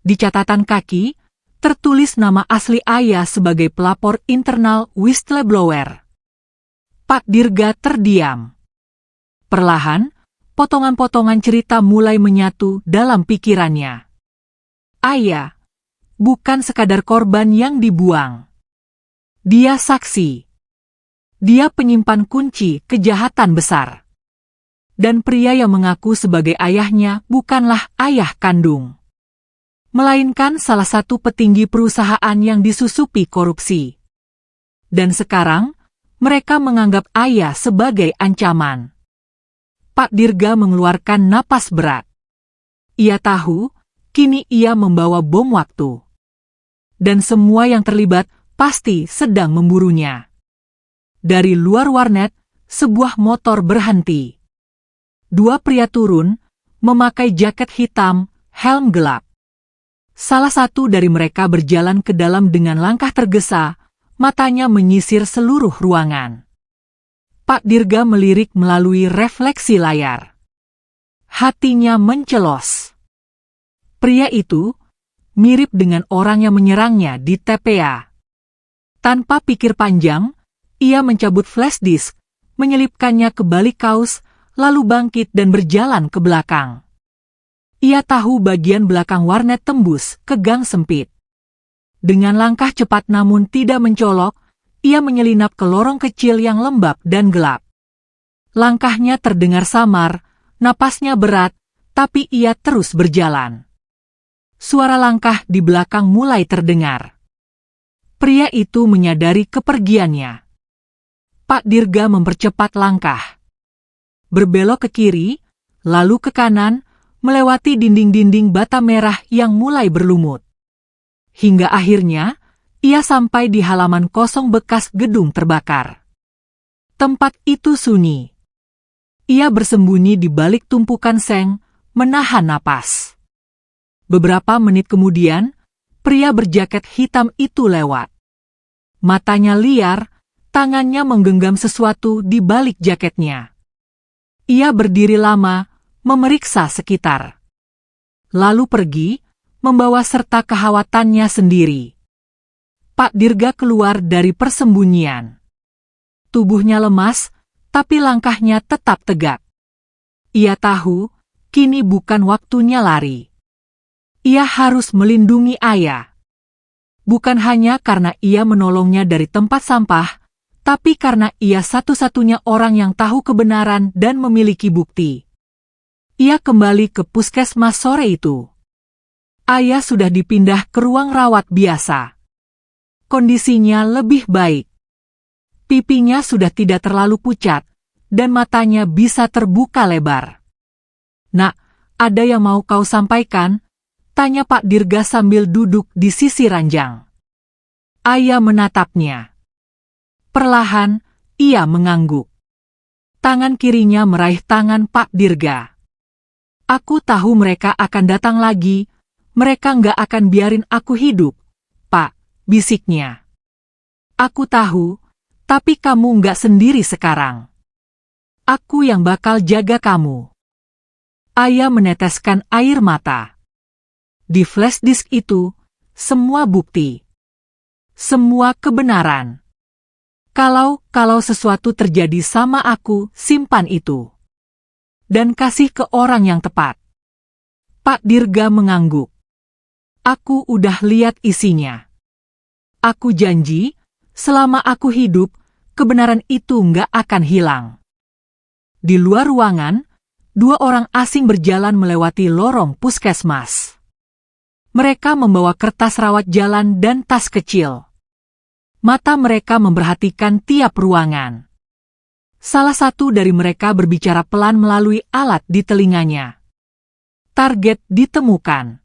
Di catatan kaki, tertulis nama asli ayah sebagai pelapor internal whistleblower. Pak Dirga terdiam. Perlahan, potongan-potongan cerita mulai menyatu dalam pikirannya. Ayah bukan sekadar korban yang dibuang. Dia saksi. Dia penyimpan kunci kejahatan besar. Dan pria yang mengaku sebagai ayahnya bukanlah ayah kandung, melainkan salah satu petinggi perusahaan yang disusupi korupsi. Dan sekarang, mereka menganggap ayah sebagai ancaman. Pak Dirga mengeluarkan napas berat. Ia tahu, kini ia membawa bom waktu. Dan semua yang terlibat pasti sedang memburunya. Dari luar warnet, sebuah motor berhenti. 2 pria turun, memakai jaket hitam, helm gelap. Salah satu dari mereka berjalan ke dalam dengan langkah tergesa, matanya menyisir seluruh ruangan. Pak Dirga melirik melalui refleksi layar. Hatinya mencelos. Pria itu mirip dengan orang yang menyerangnya di TPA. Tanpa pikir panjang, ia mencabut flash disk, menyelipkannya ke balik kaus, lalu bangkit dan berjalan ke belakang. Ia tahu bagian belakang warnet tembus ke gang sempit. Dengan langkah cepat namun tidak mencolok, ia menyelinap ke lorong kecil yang lembab dan gelap. Langkahnya terdengar samar, napasnya berat, tapi ia terus berjalan. Suara langkah di belakang mulai terdengar. Pria itu menyadari kepergiannya. Pak Dirga mempercepat langkah. Berbelok ke kiri, lalu ke kanan, melewati dinding-dinding bata merah yang mulai berlumut. Hingga akhirnya, ia sampai di halaman kosong bekas gedung terbakar. Tempat itu sunyi. Ia bersembunyi di balik tumpukan seng, menahan napas. Beberapa menit kemudian, pria berjaket hitam itu lewat. Matanya liar, tangannya menggenggam sesuatu di balik jaketnya. Ia berdiri lama, memeriksa sekitar. Lalu pergi, membawa serta kekhawatannya sendiri. Pak Dirga keluar dari persembunyian. Tubuhnya lemas, tapi langkahnya tetap tegak. Ia tahu, kini bukan waktunya lari. Ia harus melindungi ayah. Bukan hanya karena ia menolongnya dari tempat sampah, tapi karena ia satu-satunya orang yang tahu kebenaran dan memiliki bukti. Ia kembali ke puskesmas sore itu. Ayah sudah dipindah ke ruang rawat biasa. Kondisinya lebih baik. Pipinya sudah tidak terlalu pucat, dan matanya bisa terbuka lebar. "Nak, ada yang mau kau sampaikan?" tanya Pak Dirga sambil duduk di sisi ranjang. Ayah menatapnya. Perlahan, ia mengangguk. Tangan kirinya meraih tangan Pak Dirga. "Aku tahu mereka akan datang lagi. Mereka nggak akan biarin aku hidup, Pak," bisiknya. "Aku tahu, tapi kamu nggak sendiri sekarang. Aku yang bakal jaga kamu." Ayah meneteskan air mata. Di flash disk itu, semua bukti. Semua kebenaran. Kalau sesuatu terjadi sama aku, simpan itu. Dan kasih ke orang yang tepat. Pak Dirga mengangguk. "Aku udah lihat isinya. Aku janji, selama aku hidup, kebenaran itu nggak akan hilang." Di luar ruangan, dua orang asing berjalan melewati lorong puskesmas. Mereka membawa kertas rawat jalan dan tas kecil. Mata mereka memperhatikan tiap ruangan. Salah satu dari mereka berbicara pelan melalui alat di telinganya. "Target ditemukan.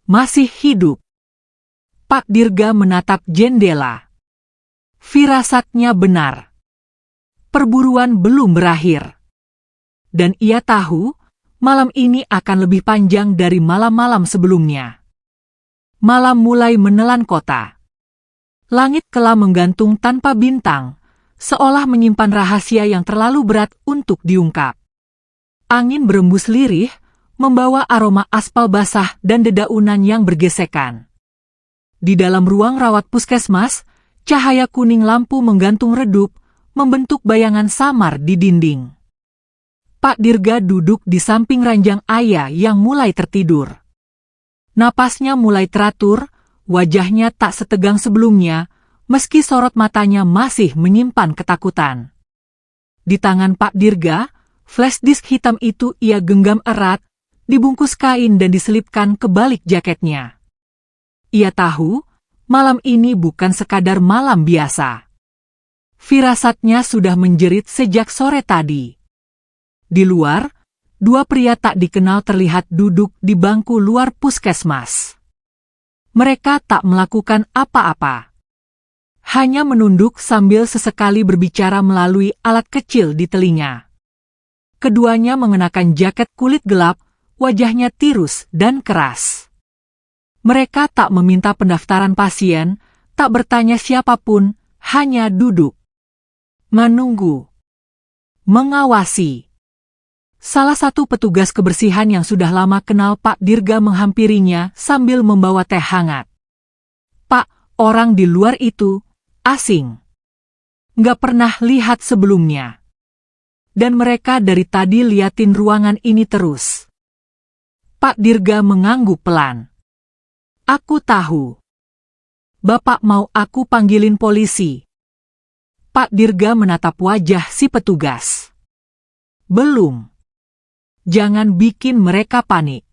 Masih hidup." Pak Dirga menatap jendela. Firasatnya benar. Perburuan belum berakhir. Dan ia tahu, malam ini akan lebih panjang dari malam-malam sebelumnya. Malam mulai menelan kota. Langit kelam menggantung tanpa bintang, seolah menyimpan rahasia yang terlalu berat untuk diungkap. Angin berembus lirih, membawa aroma aspal basah dan dedaunan yang bergesekan. Di dalam ruang rawat puskesmas, cahaya kuning lampu menggantung redup, membentuk bayangan samar di dinding. Pak Dirga duduk di samping ranjang ayah yang mulai tertidur. Napasnya mulai teratur, wajahnya tak setegang sebelumnya, meski sorot matanya masih menyimpan ketakutan. Di tangan Pak Dirga, flash disk hitam itu ia genggam erat, dibungkus kain dan diselipkan ke balik jaketnya. Ia tahu, malam ini bukan sekadar malam biasa. Firasatnya sudah menjerit sejak sore tadi. Di luar, dua pria tak dikenal terlihat duduk di bangku luar puskesmas. Mereka tak melakukan apa-apa. Hanya menunduk sambil sesekali berbicara melalui alat kecil di telinga. Keduanya mengenakan jaket kulit gelap, wajahnya tirus dan keras. Mereka tak meminta pendaftaran pasien, tak bertanya siapapun, hanya duduk. Menunggu. Mengawasi. Salah satu petugas kebersihan yang sudah lama kenal Pak Dirga menghampirinya sambil membawa teh hangat. "Pak, orang di luar itu, asing. Nggak pernah lihat sebelumnya. Dan mereka dari tadi liatin ruangan ini terus." Pak Dirga mengangguk pelan. "Aku tahu. Bapak mau aku panggilin polisi?" Pak Dirga menatap wajah si petugas. "Belum. Jangan bikin mereka panik.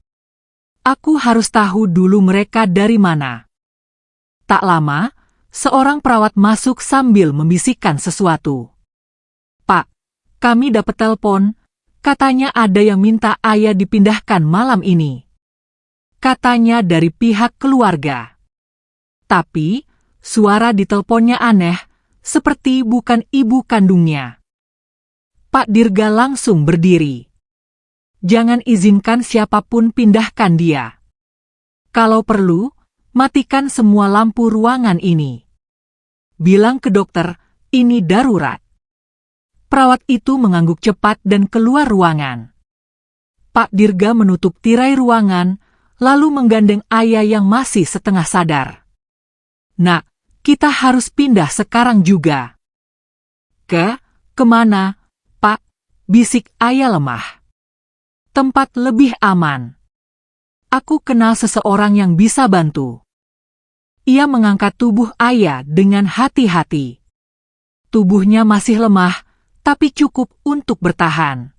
Aku harus tahu dulu mereka dari mana." Tak lama, seorang perawat masuk sambil membisikkan sesuatu. "Pak, kami dapat telepon, katanya ada yang minta Ayah dipindahkan malam ini. Katanya dari pihak keluarga. Tapi, suara di teleponnya aneh, seperti bukan ibu kandungnya." Pak Dirga langsung berdiri. "Jangan izinkan siapapun pindahkan dia. Kalau perlu, matikan semua lampu ruangan ini. Bilang ke dokter, ini darurat." Perawat itu mengangguk cepat dan keluar ruangan. Pak Dirga menutup tirai ruangan, lalu menggandeng Ayah yang masih setengah sadar. "Nak, kita harus pindah sekarang juga." Kemana, Pak?" bisik Ayah lemah. "Tempat lebih aman. Aku kenal seseorang yang bisa bantu." Ia mengangkat tubuh Ayah dengan hati-hati. Tubuhnya masih lemah, tapi cukup untuk bertahan.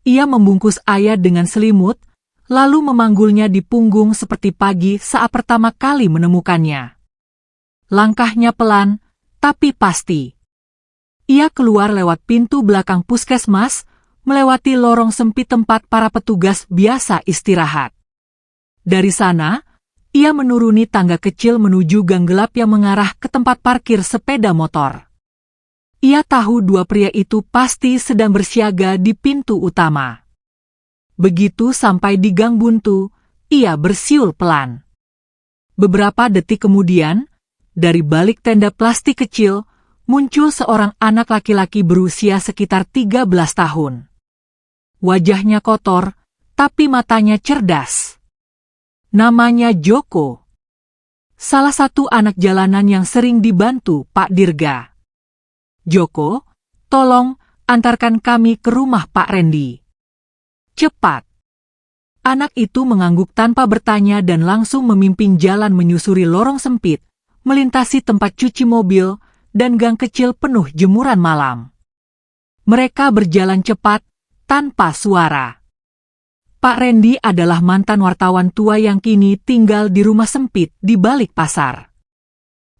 Ia membungkus Ayah dengan selimut, lalu memanggulnya di punggung seperti pagi saat pertama kali menemukannya. Langkahnya pelan, tapi pasti. Ia keluar lewat pintu belakang puskesmas, melewati lorong sempit tempat para petugas biasa istirahat. Dari sana, ia menuruni tangga kecil menuju gang gelap yang mengarah ke tempat parkir sepeda motor. Ia tahu dua pria itu pasti sedang bersiaga di pintu utama. Begitu sampai di gang buntu, ia bersiul pelan. Beberapa detik kemudian, dari balik tenda plastik kecil, muncul seorang anak laki-laki berusia sekitar 13 tahun. Wajahnya kotor, tapi matanya cerdas. Namanya Joko. Salah satu anak jalanan yang sering dibantu Pak Dirga. "Joko, tolong antarkan kami ke rumah Pak Randy. Cepat." Anak itu mengangguk tanpa bertanya dan langsung memimpin jalan menyusuri lorong sempit, melintasi tempat cuci mobil, dan gang kecil penuh jemuran malam. Mereka berjalan cepat, tanpa suara. Pak Randy adalah mantan wartawan tua yang kini tinggal di rumah sempit di balik pasar.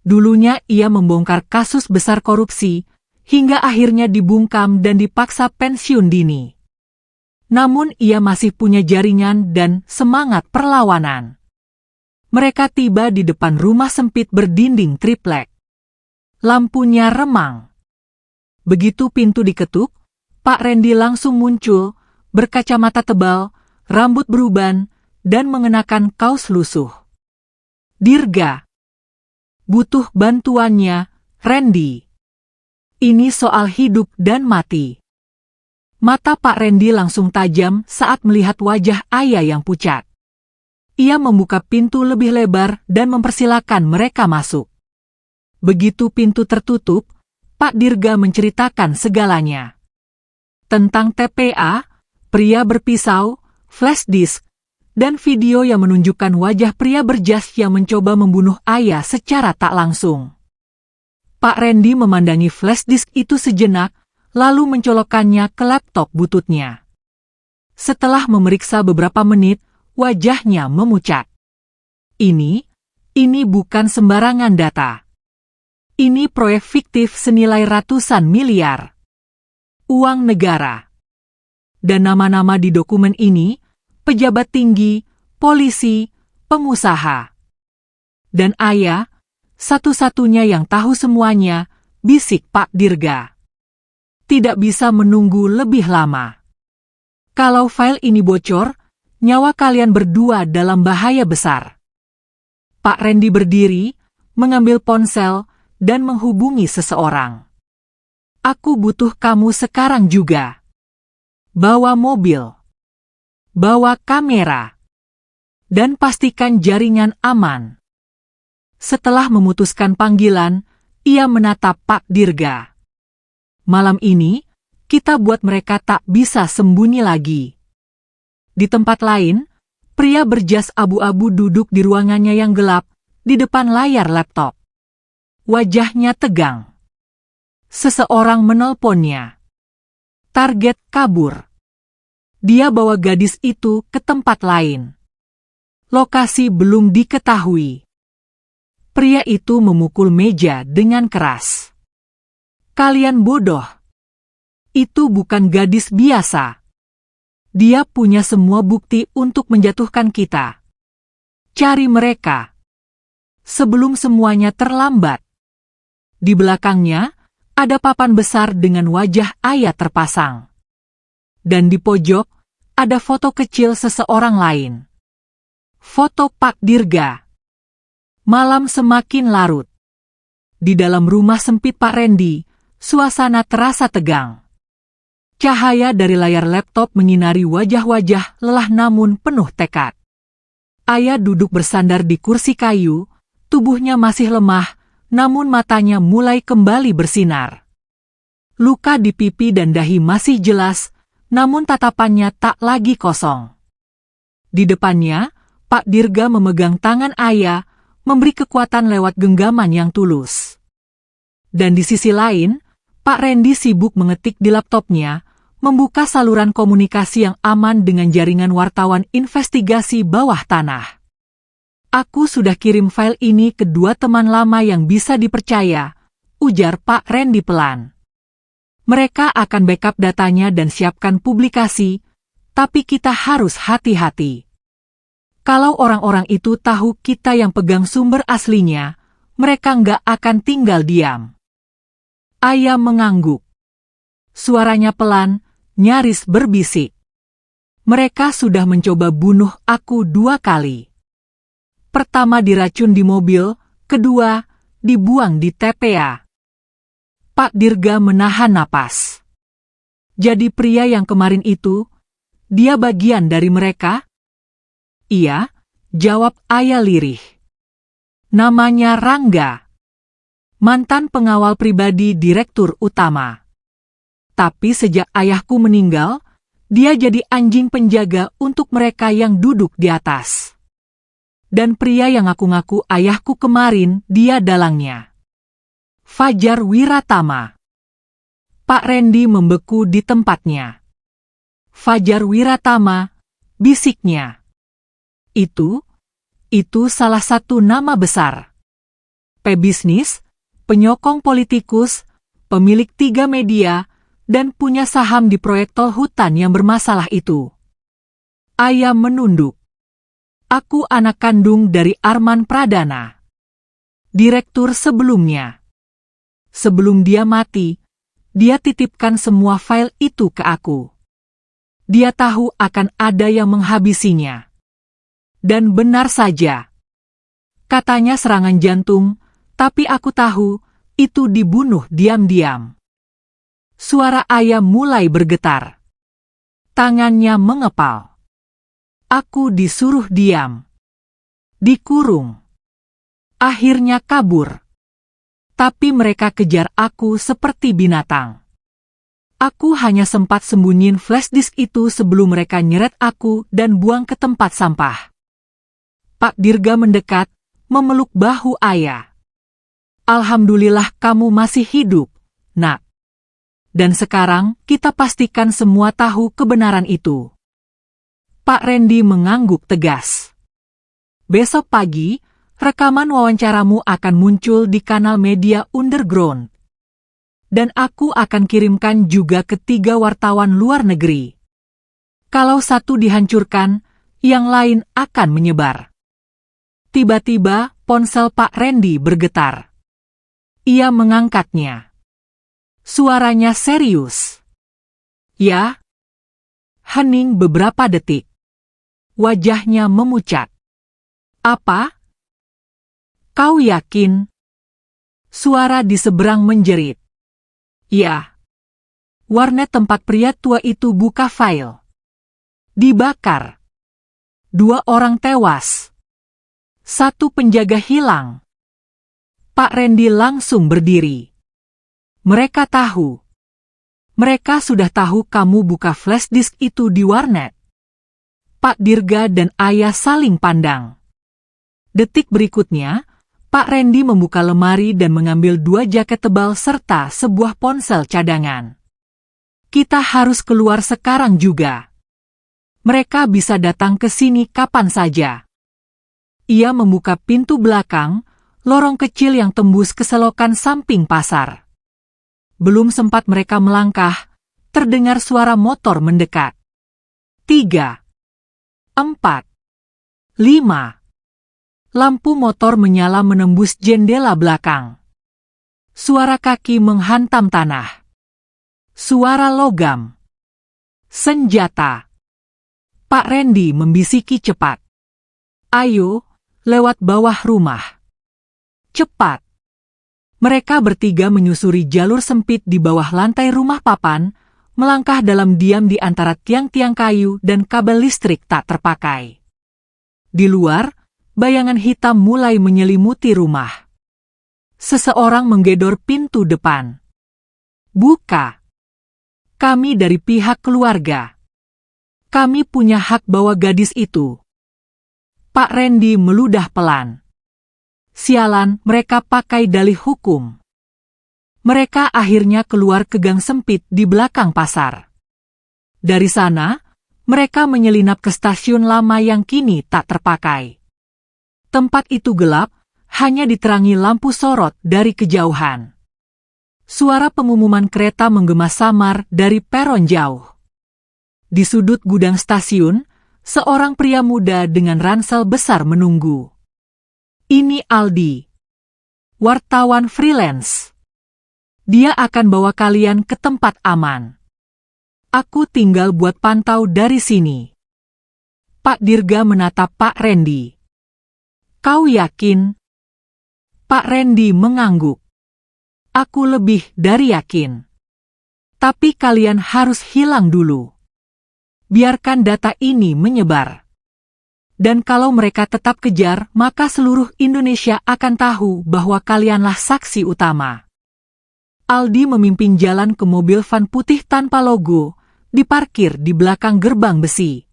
Dulunya ia membongkar kasus besar korupsi, hingga akhirnya dibungkam dan dipaksa pensiun dini. Namun ia masih punya jaringan dan semangat perlawanan. Mereka tiba di depan rumah sempit berdinding triplek. Lampunya remang. Begitu pintu diketuk, Pak Randy langsung muncul, berkacamata tebal, rambut beruban, dan mengenakan kaos lusuh. "Dirga, butuh bantuannya, Randy. Ini soal hidup dan mati." Mata Pak Randy langsung tajam saat melihat wajah Ayah yang pucat. Ia membuka pintu lebih lebar dan mempersilakan mereka masuk. Begitu pintu tertutup, Pak Dirga menceritakan segalanya. Tentang TPA, pria berpisau, flash disk, dan video yang menunjukkan wajah pria berjas yang mencoba membunuh Ayah secara tak langsung. Pak Randy memandangi flash disk itu sejenak, lalu mencolokkannya ke laptop bututnya. Setelah memeriksa beberapa menit, wajahnya memucat. Ini bukan sembarangan data. Ini proyek fiktif senilai ratusan miliar. Uang negara. Dan nama-nama di dokumen ini, pejabat tinggi, polisi, pengusaha. Dan Ayah, satu-satunya yang tahu semuanya, bisik Pak Dirga. Tidak bisa menunggu lebih lama. Kalau file ini bocor, nyawa kalian berdua dalam bahaya besar. Pak Randy berdiri, mengambil ponsel, dan menghubungi seseorang. "Aku butuh kamu sekarang juga. Bawa mobil. Bawa kamera. Dan pastikan jaringan aman." Setelah memutuskan panggilan, ia menatap Pak Dirga. "Malam ini, kita buat mereka tak bisa sembunyi lagi." Di tempat lain, pria berjas abu-abu duduk di ruangannya yang gelap, di depan layar laptop. Wajahnya tegang. Seseorang menelponnya. Target kabur. Dia bawa gadis itu ke tempat lain. Lokasi belum diketahui. Pria itu memukul meja dengan keras. Kalian bodoh. Itu bukan gadis biasa. Dia punya semua bukti untuk menjatuhkan kita. Cari mereka sebelum semuanya terlambat. Di belakangnya ada papan besar dengan wajah ayah terpasang. Dan di pojok ada foto kecil seseorang lain. Foto Pak Dirga. Malam semakin larut. Di dalam rumah sempit Pak Randy, suasana terasa tegang. Cahaya dari layar laptop menyinari wajah-wajah lelah namun penuh tekad. Ayah duduk bersandar di kursi kayu, tubuhnya masih lemah, namun matanya mulai kembali bersinar. Luka di pipi dan dahi masih jelas, namun tatapannya tak lagi kosong. Di depannya, Pak Dirga memegang tangan ayah, memberi kekuatan lewat genggaman yang tulus. Dan di sisi lain, Pak Randy sibuk mengetik di laptopnya, membuka saluran komunikasi yang aman dengan jaringan wartawan investigasi bawah tanah. Aku sudah kirim file ini ke 2 teman lama yang bisa dipercaya, ujar Pak Randy pelan. Mereka akan backup datanya dan siapkan publikasi, tapi kita harus hati-hati. Kalau orang-orang itu tahu kita yang pegang sumber aslinya, mereka nggak akan tinggal diam. Ayah mengangguk. Suaranya pelan, nyaris berbisik. Mereka sudah mencoba bunuh aku 2 kali. Pertama diracun di mobil, kedua dibuang di TPA. Pak Dirga menahan napas. Jadi pria yang kemarin itu, dia bagian dari mereka? Iya, jawab ayah lirih. Namanya Rangga. Mantan pengawal pribadi direktur utama. Tapi sejak ayahku meninggal, dia jadi anjing penjaga untuk mereka yang duduk di atas. Dan pria yang ngaku-ngaku ayahku kemarin, dia dalangnya. Fajar Wiratama. Pak Randy membeku di tempatnya. Fajar Wiratama, bisiknya. Itu salah satu nama besar. Pebisnis, penyokong politikus, pemilik 3 media, dan punya saham di proyek tol hutan yang bermasalah itu. Ayah menunduk. Aku anak kandung dari Arman Pradana, direktur sebelumnya. Sebelum dia mati, dia titipkan semua file itu ke aku. Dia tahu akan ada yang menghabisinya. Dan benar saja. Katanya serangan jantung, tapi aku tahu itu dibunuh diam-diam. Suara ayah mulai bergetar. Tangannya mengepal. Aku disuruh diam. Dikurung. Akhirnya kabur. Tapi mereka kejar aku seperti binatang. Aku hanya sempat sembunyiin flash disk itu sebelum mereka nyeret aku dan buang ke tempat sampah. Pak Dirga mendekat, memeluk bahu ayah. Alhamdulillah kamu masih hidup, nak. Dan sekarang kita pastikan semua tahu kebenaran itu. Pak Randy mengangguk tegas. Besok pagi, rekaman wawancaramu akan muncul di kanal media underground. Dan aku akan kirimkan juga ke 3 wartawan luar negeri. Kalau satu dihancurkan, yang lain akan menyebar. Tiba-tiba, ponsel Pak Randy bergetar. Ia mengangkatnya. Suaranya serius. Ya? Hening beberapa detik. Wajahnya memucat. Apa? Kau yakin? Suara di seberang menjerit. Ya. Warnet tempat pria tua itu buka file. Dibakar. 2 orang tewas. 1 penjaga hilang. Pak Randy langsung berdiri. Mereka tahu. Mereka sudah tahu kamu buka flash disk itu di warnet. Pak Dirga dan ayah saling pandang. Detik berikutnya, Pak Randy membuka lemari dan mengambil 2 jaket tebal serta sebuah ponsel cadangan. Kita harus keluar sekarang juga. Mereka bisa datang ke sini kapan saja. Ia membuka pintu belakang, lorong kecil yang tembus ke selokan samping pasar. Belum sempat mereka melangkah, terdengar suara motor mendekat. 3, 4, 5. Lampu motor menyala menembus jendela belakang. Suara kaki menghantam tanah. Suara logam. Senjata. Pak Randy membisiki cepat. Ayo, lewat bawah rumah. Cepat. Mereka bertiga menyusuri jalur sempit di bawah lantai rumah papan, melangkah dalam diam di antara tiang-tiang kayu dan kabel listrik tak terpakai. Di luar, bayangan hitam mulai menyelimuti rumah. Seseorang menggedor pintu depan. Buka. Kami dari pihak keluarga. Kami punya hak bawa gadis itu. Pak Randy meludah pelan. Sialan, mereka pakai dalih hukum. Mereka akhirnya keluar ke gang sempit di belakang pasar. Dari sana, mereka menyelinap ke stasiun lama yang kini tak terpakai. Tempat itu gelap, hanya diterangi lampu sorot dari kejauhan. Suara pengumuman kereta menggema samar dari peron jauh. Di sudut gudang stasiun, seorang pria muda dengan ransel besar menunggu. Ini Aldi, wartawan freelance. Dia akan bawa kalian ke tempat aman. Aku tinggal buat pantau dari sini. Pak Dirga menatap Pak Randy. Kau yakin? Pak Randy mengangguk. Aku lebih dari yakin. Tapi kalian harus hilang dulu. Biarkan data ini menyebar. Dan kalau mereka tetap kejar, maka seluruh Indonesia akan tahu bahwa kalianlah saksi utama. Aldi memimpin jalan ke mobil van putih tanpa logo, diparkir di belakang gerbang besi.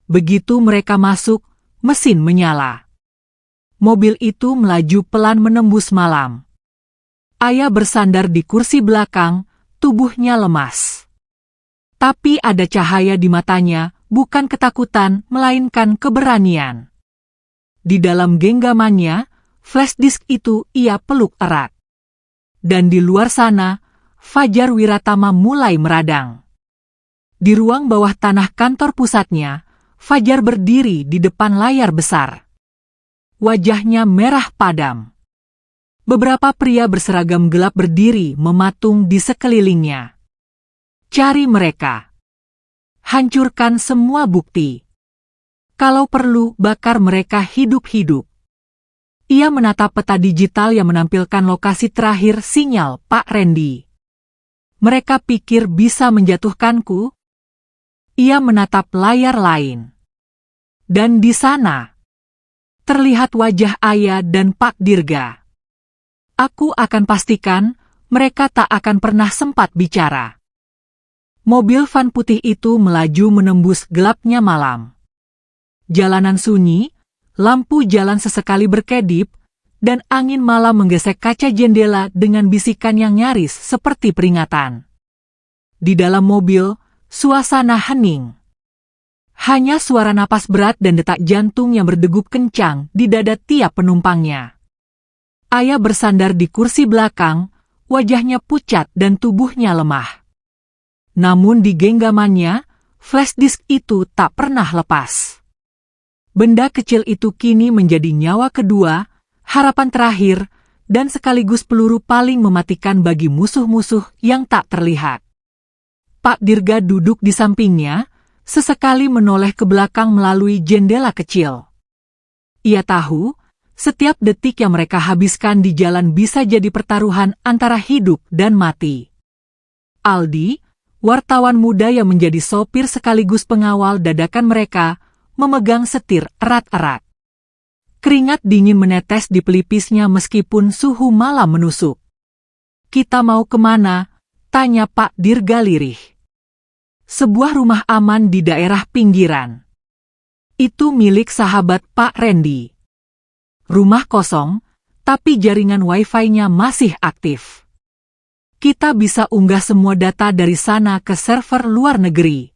Begitu mereka masuk, mesin menyala. Mobil itu melaju pelan menembus malam. Ayah bersandar di kursi belakang, tubuhnya lemas. Tapi ada cahaya di matanya, bukan ketakutan, melainkan keberanian. Di dalam genggamannya, flash disk itu ia peluk erat. Dan di luar sana, Fajar Wiratama mulai meradang. Di ruang bawah tanah kantor pusatnya, Fajar berdiri di depan layar besar. Wajahnya merah padam. Beberapa pria berseragam gelap berdiri mematung di sekelilingnya. Cari mereka. Hancurkan semua bukti. Kalau perlu, bakar mereka hidup-hidup. Ia menatap peta digital yang menampilkan lokasi terakhir sinyal Pak Randy. Mereka pikir bisa menjatuhkanku? Ia menatap layar lain. Dan di sana, terlihat wajah Ayah dan Pak Dirga. Aku akan pastikan mereka tak akan pernah sempat bicara. Mobil van putih itu melaju menembus gelapnya malam. Jalanan sunyi, lampu jalan sesekali berkedip, dan angin malam menggesek kaca jendela dengan bisikan yang nyaris seperti peringatan. Di dalam mobil, suasana hening. Hanya suara napas berat dan detak jantung yang berdegup kencang di dada tiap penumpangnya. Ayah bersandar di kursi belakang, wajahnya pucat dan tubuhnya lemah. Namun di genggamannya, flash disk itu tak pernah lepas. Benda kecil itu kini menjadi nyawa kedua, harapan terakhir, dan sekaligus peluru paling mematikan bagi musuh-musuh yang tak terlihat. Pak Dirga duduk di sampingnya, sesekali menoleh ke belakang melalui jendela kecil. Ia tahu, setiap detik yang mereka habiskan di jalan bisa jadi pertaruhan antara hidup dan mati. Aldi, wartawan muda yang menjadi sopir sekaligus pengawal dadakan mereka, memegang setir erat-erat. Keringat dingin menetes di pelipisnya meskipun suhu malam menusuk. Kita mau kemana? Tanya Pak Dirga lirih. Sebuah rumah aman di daerah pinggiran. Itu milik sahabat Pak Randy. Rumah kosong, tapi jaringan wifi-nya masih aktif. Kita bisa unggah semua data dari sana ke server luar negeri.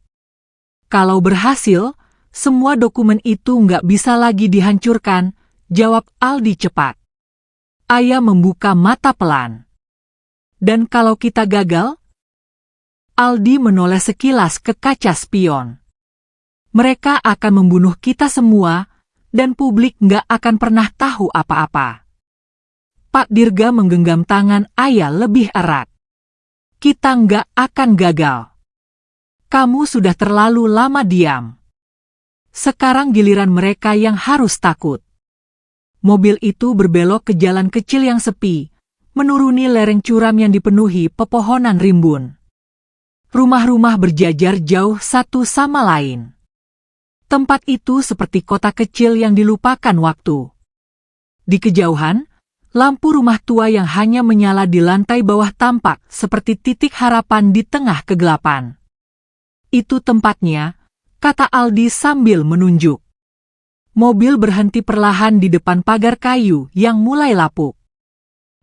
Kalau berhasil, semua dokumen itu nggak bisa lagi dihancurkan, jawab Aldi cepat. Ayah membuka mata pelan. Dan kalau kita gagal? Aldi menoleh sekilas ke kaca spion. Mereka akan membunuh kita semua, dan publik nggak akan pernah tahu apa-apa. Pak Dirga menggenggam tangan ayah lebih erat. Kita nggak akan gagal. Kamu sudah terlalu lama diam. Sekarang giliran mereka yang harus takut. Mobil itu berbelok ke jalan kecil yang sepi, menuruni lereng curam yang dipenuhi pepohonan rimbun. Rumah-rumah berjajar jauh satu sama lain. Tempat itu seperti kota kecil yang dilupakan waktu. Di kejauhan, lampu rumah tua yang hanya menyala di lantai bawah tampak seperti titik harapan di tengah kegelapan. Itu tempatnya, kata Aldi sambil menunjuk. Mobil berhenti perlahan di depan pagar kayu yang mulai lapuk.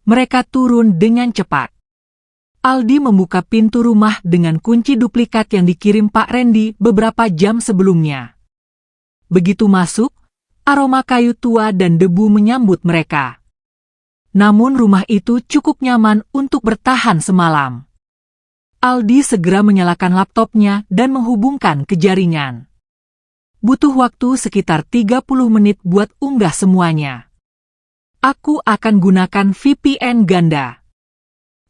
Mereka turun dengan cepat. Aldi membuka pintu rumah dengan kunci duplikat yang dikirim Pak Randy beberapa jam sebelumnya. Begitu masuk, aroma kayu tua dan debu menyambut mereka. Namun rumah itu cukup nyaman untuk bertahan semalam. Aldi segera menyalakan laptopnya dan menghubungkan ke jaringan. Butuh waktu sekitar 30 menit buat unggah semuanya. Aku akan gunakan VPN ganda.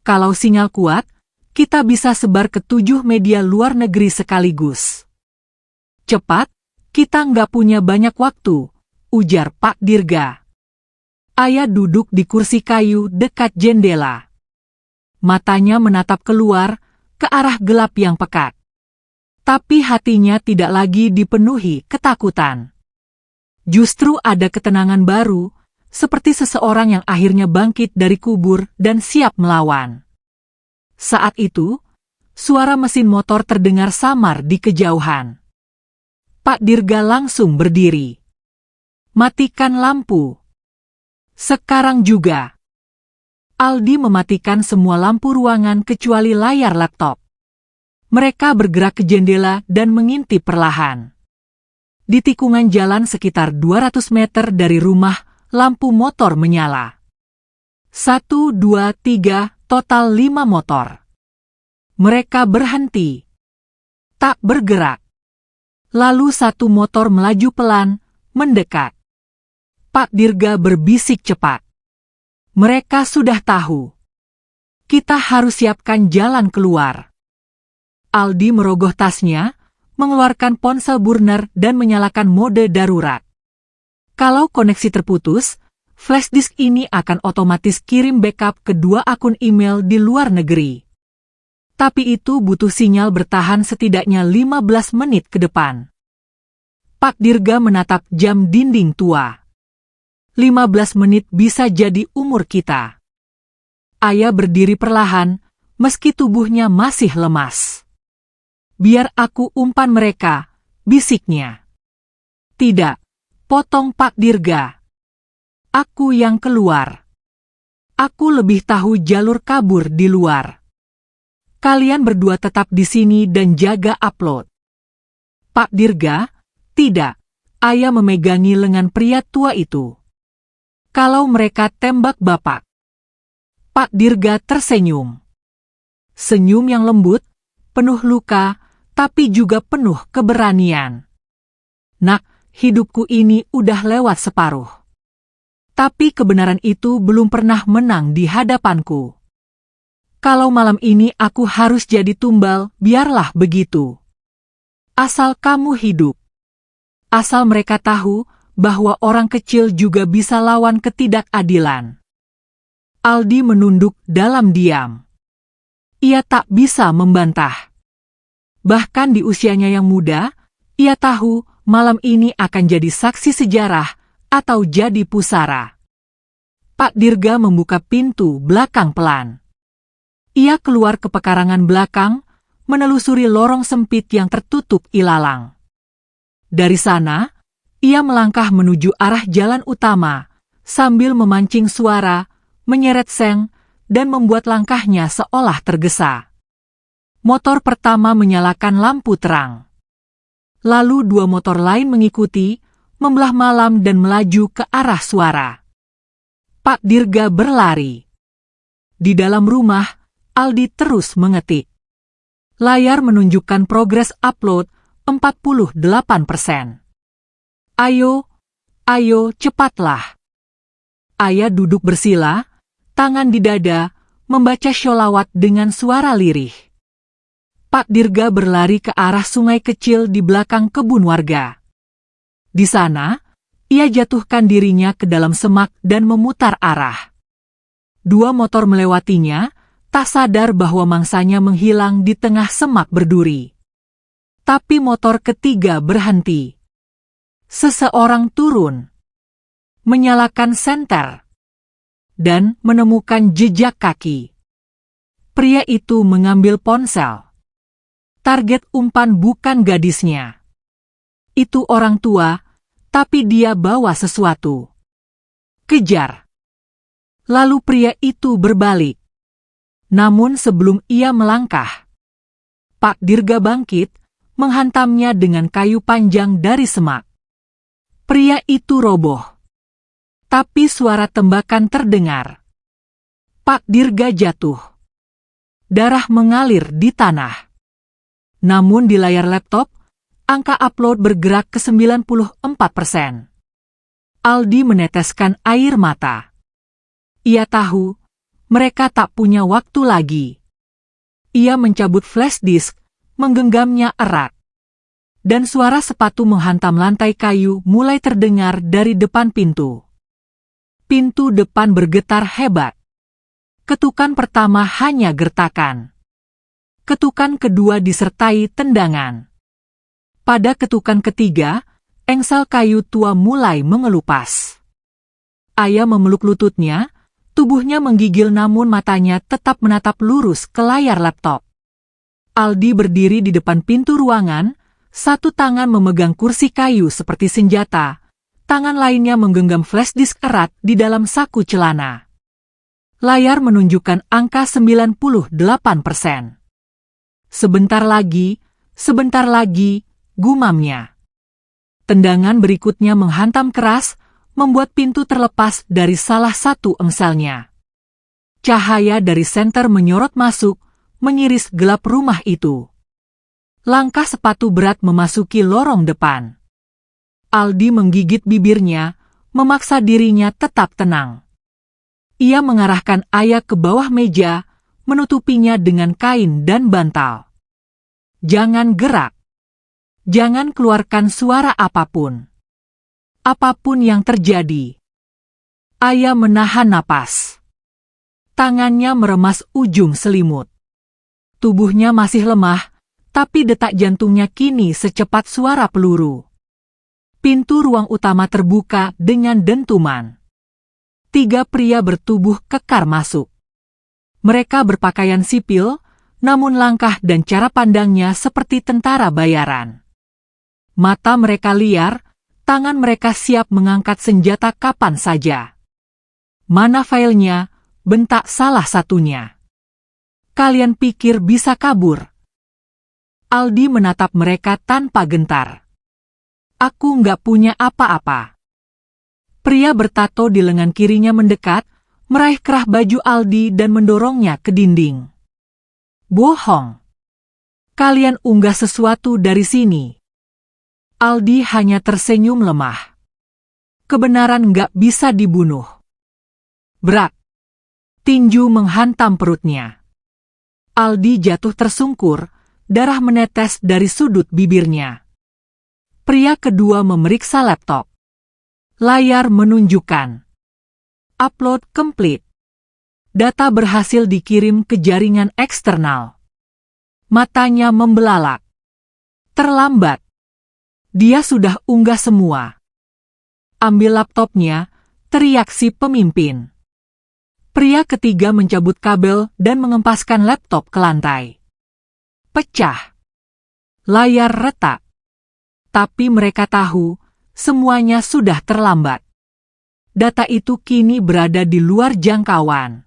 Kalau sinyal kuat, kita bisa sebar ke 7 media luar negeri sekaligus. Cepat, kita nggak punya banyak waktu, ujar Pak Dirga. Ayah duduk di kursi kayu dekat jendela. Matanya menatap keluar, ke arah gelap yang pekat. Tapi hatinya tidak lagi dipenuhi ketakutan. Justru ada ketenangan baru, seperti seseorang yang akhirnya bangkit dari kubur dan siap melawan. Saat itu, suara mesin motor terdengar samar di kejauhan. Pak Dirga langsung berdiri. Matikan lampu. Sekarang juga. Aldi mematikan semua lampu ruangan kecuali layar laptop. Mereka bergerak ke jendela dan mengintip perlahan. Di tikungan jalan sekitar 200 meter dari rumah, lampu motor menyala. 1, 2, 3, total 5 motor. Mereka berhenti. Tak bergerak. Lalu satu motor melaju pelan, mendekat. Pak Dirga berbisik cepat. Mereka sudah tahu. Kita harus siapkan jalan keluar. Aldi merogoh tasnya, mengeluarkan ponsel burner dan menyalakan mode darurat. Kalau koneksi terputus, flash disk ini akan otomatis kirim backup ke 2 akun email di luar negeri. Tapi itu butuh sinyal bertahan setidaknya 15 menit ke depan. Pak Dirga menatap jam dinding tua. 15 menit bisa jadi umur kita. Ayah berdiri perlahan, meski tubuhnya masih lemas. Biar aku umpan mereka, bisiknya. Tidak, potong Pak Dirga. Aku yang keluar. Aku lebih tahu jalur kabur di luar. Kalian berdua tetap di sini dan jaga upload. Pak Dirga, tidak. Ayah memegangi lengan pria tua itu. Kalau mereka tembak Bapak. Pak Dirga tersenyum. Senyum yang lembut, penuh luka, tapi juga penuh keberanian. Nak, hidupku ini udah lewat separuh. Tapi kebenaran itu belum pernah menang di hadapanku. Kalau malam ini aku harus jadi tumbal, biarlah begitu. Asal kamu hidup. Asal mereka tahu bahwa orang kecil juga bisa lawan ketidakadilan. Aldi menunduk dalam diam. Ia tak bisa membantah. Bahkan di usianya yang muda, ia tahu malam ini akan jadi saksi sejarah atau jadi pusara. Pak Dirga membuka pintu belakang pelan. Ia keluar ke pekarangan belakang, menelusuri lorong sempit yang tertutup ilalang. Dari sana, ia melangkah menuju arah jalan utama, sambil memancing suara, menyeret seng, dan membuat langkahnya seolah tergesa. Motor pertama menyalakan lampu terang. Lalu 2 motor lain mengikuti, membelah malam dan melaju ke arah suara. Pak Dirga berlari. Di dalam rumah, Aldi terus mengetik. Layar menunjukkan progres upload 48%. Ayo, cepatlah. Ayah duduk bersila, tangan di dada, membaca sholawat dengan suara lirih. Pak Dirga berlari ke arah sungai kecil di belakang kebun warga. Di sana, ia jatuhkan dirinya ke dalam semak dan memutar arah. 2 motor melewatinya, tak sadar bahwa mangsanya menghilang di tengah semak berduri. Tapi motor ketiga berhenti. Seseorang turun, menyalakan senter, dan menemukan jejak kaki. Pria itu mengambil ponsel. Target umpan bukan gadisnya. Itu orang tua, tapi dia bawa sesuatu. Kejar. Lalu pria itu berbalik. Namun sebelum ia melangkah, Pak Dirga bangkit, menghantamnya dengan kayu panjang dari semak. Pria itu roboh. Tapi suara tembakan terdengar. Pak Dirga jatuh. Darah mengalir di tanah. Namun di layar laptop, angka upload bergerak ke 94%. Aldi meneteskan air mata. Ia tahu, mereka tak punya waktu lagi. Ia mencabut flash disk, menggenggamnya erat. Dan suara sepatu menghantam lantai kayu mulai terdengar dari depan pintu. Pintu depan bergetar hebat. Ketukan pertama hanya gertakan. Ketukan kedua disertai tendangan. Pada ketukan ketiga, engsel kayu tua mulai mengelupas. Ayah memeluk lututnya, tubuhnya menggigil namun matanya tetap menatap lurus ke layar laptop. Aldi berdiri di depan pintu ruangan, satu tangan memegang kursi kayu seperti senjata, tangan lainnya menggenggam flash disk erat di dalam saku celana. Layar menunjukkan angka 98%. Sebentar lagi, gumamnya. Tendangan berikutnya menghantam keras, membuat pintu terlepas dari salah satu engselnya. Cahaya dari senter menyorot masuk, mengiris gelap rumah itu. Langkah sepatu berat memasuki lorong depan. Aldi menggigit bibirnya, memaksa dirinya tetap tenang. Ia mengarahkan ayah ke bawah meja, menutupinya dengan kain dan bantal. Jangan gerak. Jangan keluarkan suara apapun. Apapun yang terjadi. Ayah menahan napas. Tangannya meremas ujung selimut. Tubuhnya masih lemah, tapi detak jantungnya kini secepat suara peluru. Pintu ruang utama terbuka dengan dentuman. 3 pria bertubuh kekar masuk. Mereka berpakaian sipil, namun langkah dan cara pandangnya seperti tentara bayaran. Mata mereka liar, tangan mereka siap mengangkat senjata kapan saja. Mana filenya? Bentak salah satunya. Kalian pikir bisa kabur? Aldi menatap mereka tanpa gentar. Aku nggak punya apa-apa. Pria bertato di lengan kirinya mendekat, meraih kerah baju Aldi dan mendorongnya ke dinding. Bohong. Kalian unggah sesuatu dari sini. Aldi hanya tersenyum lemah. Kebenaran nggak bisa dibunuh. Brak. Tinju menghantam perutnya. Aldi jatuh tersungkur, darah menetes dari sudut bibirnya. Pria kedua memeriksa laptop. Layar menunjukkan. Upload complete. Data berhasil dikirim ke jaringan eksternal. Matanya membelalak. Terlambat. Dia sudah unggah semua. Ambil laptopnya, teriak si pemimpin. Pria ketiga mencabut kabel dan mengempaskan laptop ke lantai. Pecah. Layar retak. Tapi mereka tahu, semuanya sudah terlambat. Data itu kini berada di luar jangkauan.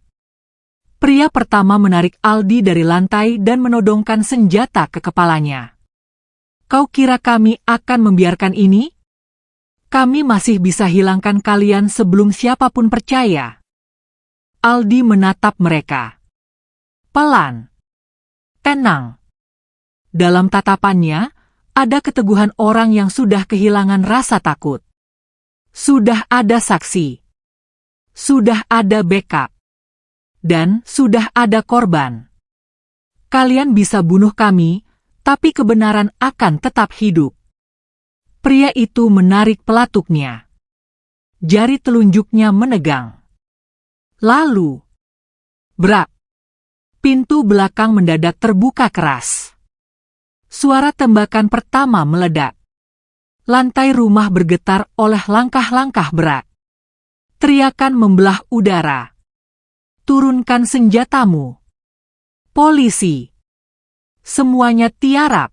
Pria pertama menarik Aldi dari lantai dan menodongkan senjata ke kepalanya. Kau kira kami akan membiarkan ini? Kami masih bisa hilangkan kalian sebelum siapapun percaya. Aldi menatap mereka. Pelan. Tenang. Dalam tatapannya, ada keteguhan orang yang sudah kehilangan rasa takut. Sudah ada saksi. Sudah ada backup. Dan sudah ada korban. Kalian bisa bunuh kami, tapi kebenaran akan tetap hidup. Pria itu menarik pelatuknya. Jari telunjuknya menegang. Lalu, brak. Pintu belakang mendadak terbuka keras. Suara tembakan pertama meledak. Lantai rumah bergetar oleh langkah-langkah berat. Teriakan membelah udara. Turunkan senjatamu. Polisi. Semuanya tiarap.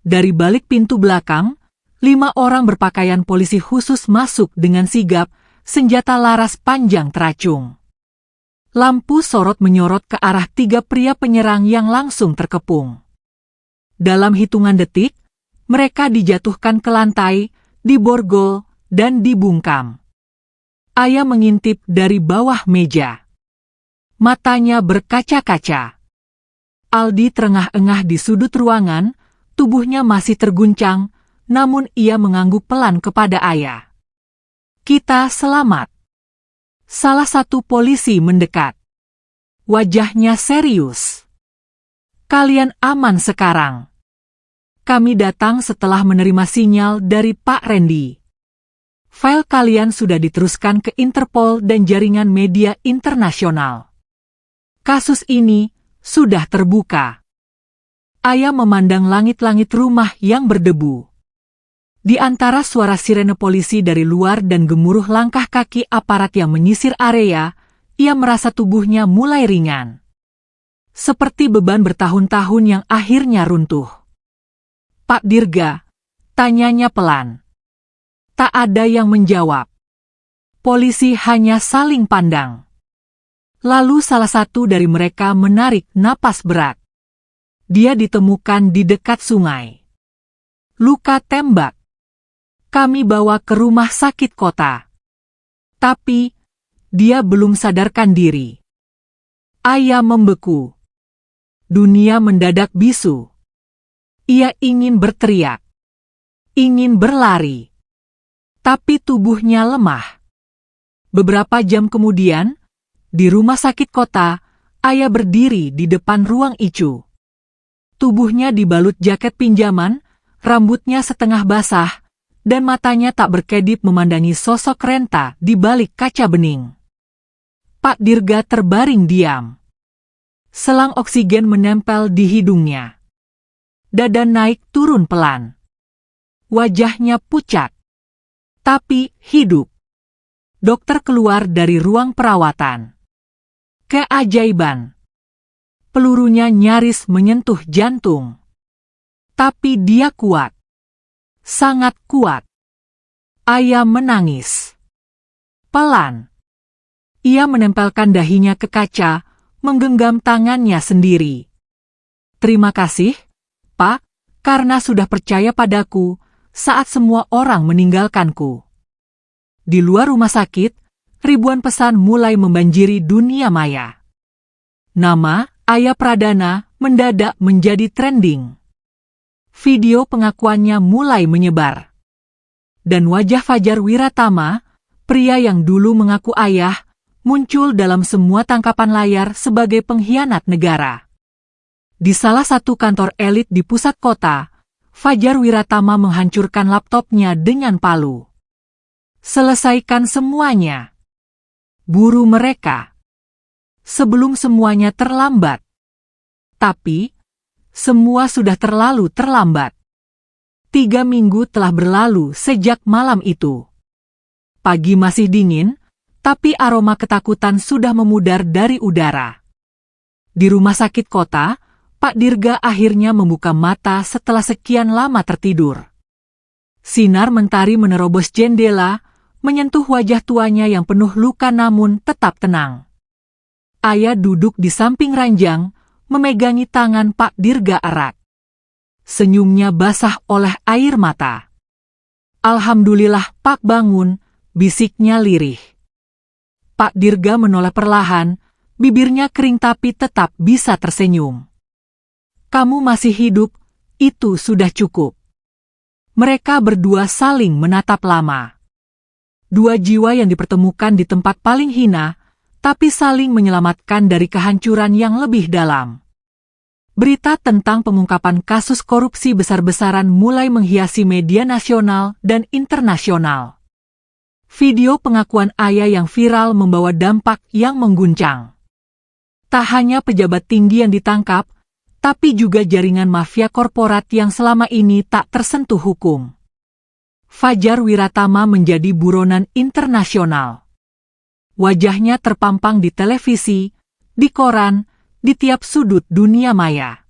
Dari balik pintu belakang, 5 orang berpakaian polisi khusus masuk dengan sigap, senjata laras panjang teracung. Lampu sorot menyorot ke arah 3 pria penyerang yang langsung terkepung. Dalam hitungan detik, mereka dijatuhkan ke lantai, diborgol, dan dibungkam. Ayah mengintip dari bawah meja. Matanya berkaca-kaca. Aldi terengah-engah di sudut ruangan, tubuhnya masih terguncang, namun ia mengangguk pelan kepada ayah. Kita selamat. Salah satu polisi mendekat. Wajahnya serius. Kalian aman sekarang. Kami datang setelah menerima sinyal dari Pak Randy. File kalian sudah diteruskan ke Interpol dan jaringan media internasional. Kasus ini sudah terbuka. Ayah memandang langit-langit rumah yang berdebu. Di antara suara sirene polisi dari luar dan gemuruh langkah kaki aparat yang menyisir area, ia merasa tubuhnya mulai ringan. Seperti beban bertahun-tahun yang akhirnya runtuh. Pak Dirga, tanyanya pelan. Tak ada yang menjawab. Polisi hanya saling pandang. Lalu salah satu dari mereka menarik napas berat. Dia ditemukan di dekat sungai. Luka tembak. Kami bawa ke rumah sakit kota. Tapi, dia belum sadarkan diri. Ayah membeku. Dunia mendadak bisu. Ia ingin berteriak. Ingin berlari. Tapi tubuhnya lemah. Beberapa jam kemudian, di rumah sakit kota, ayah berdiri di depan ruang ICU. Tubuhnya dibalut jaket pinjaman, rambutnya setengah basah, dan matanya tak berkedip memandangi sosok Renta di balik kaca bening. Pak Dirga terbaring diam. Selang oksigen menempel di hidungnya. Dada naik turun pelan. Wajahnya pucat. Tapi hidup. Dokter keluar dari ruang perawatan. Keajaiban. Pelurunya nyaris menyentuh jantung. Tapi dia kuat. Sangat kuat. Ayah menangis. Pelan. Ia menempelkan dahinya ke kaca, menggenggam tangannya sendiri. Terima kasih, Pak, karena sudah percaya padaku saat semua orang meninggalkanku. Di luar rumah sakit, ribuan pesan mulai membanjiri dunia maya. Nama Ayah Pradana mendadak menjadi trending. Video pengakuannya mulai menyebar. Dan wajah Fajar Wiratama, pria yang dulu mengaku ayah, muncul dalam semua tangkapan layar sebagai pengkhianat negara. Di salah satu kantor elit di pusat kota, Fajar Wiratama menghancurkan laptopnya dengan palu. Selesaikan semuanya. Buru mereka. Sebelum semuanya terlambat. Tapi, semua sudah terlalu terlambat. 3 minggu telah berlalu sejak malam itu. Pagi masih dingin, tapi aroma ketakutan sudah memudar dari udara. Di rumah sakit kota, Pak Dirga akhirnya membuka mata setelah sekian lama tertidur. Sinar mentari menerobos jendela, menyentuh wajah tuanya yang penuh luka namun tetap tenang. Ayah duduk di samping ranjang, memegangi tangan Pak Dirga erat. Senyumnya basah oleh air mata. Alhamdulillah Pak bangun, bisiknya lirih. Pak Dirga menoleh perlahan, bibirnya kering tapi tetap bisa tersenyum. Kamu masih hidup, itu sudah cukup. Mereka berdua saling menatap lama. Dua jiwa yang dipertemukan di tempat paling hina, tapi saling menyelamatkan dari kehancuran yang lebih dalam. Berita tentang pengungkapan kasus korupsi besar-besaran mulai menghiasi media nasional dan internasional. Video pengakuan Ayah yang viral membawa dampak yang mengguncang. Tak hanya pejabat tinggi yang ditangkap, tapi juga jaringan mafia korporat yang selama ini tak tersentuh hukum. Fajar Wiratama menjadi buronan internasional. Wajahnya terpampang di televisi, di koran, di tiap sudut dunia maya.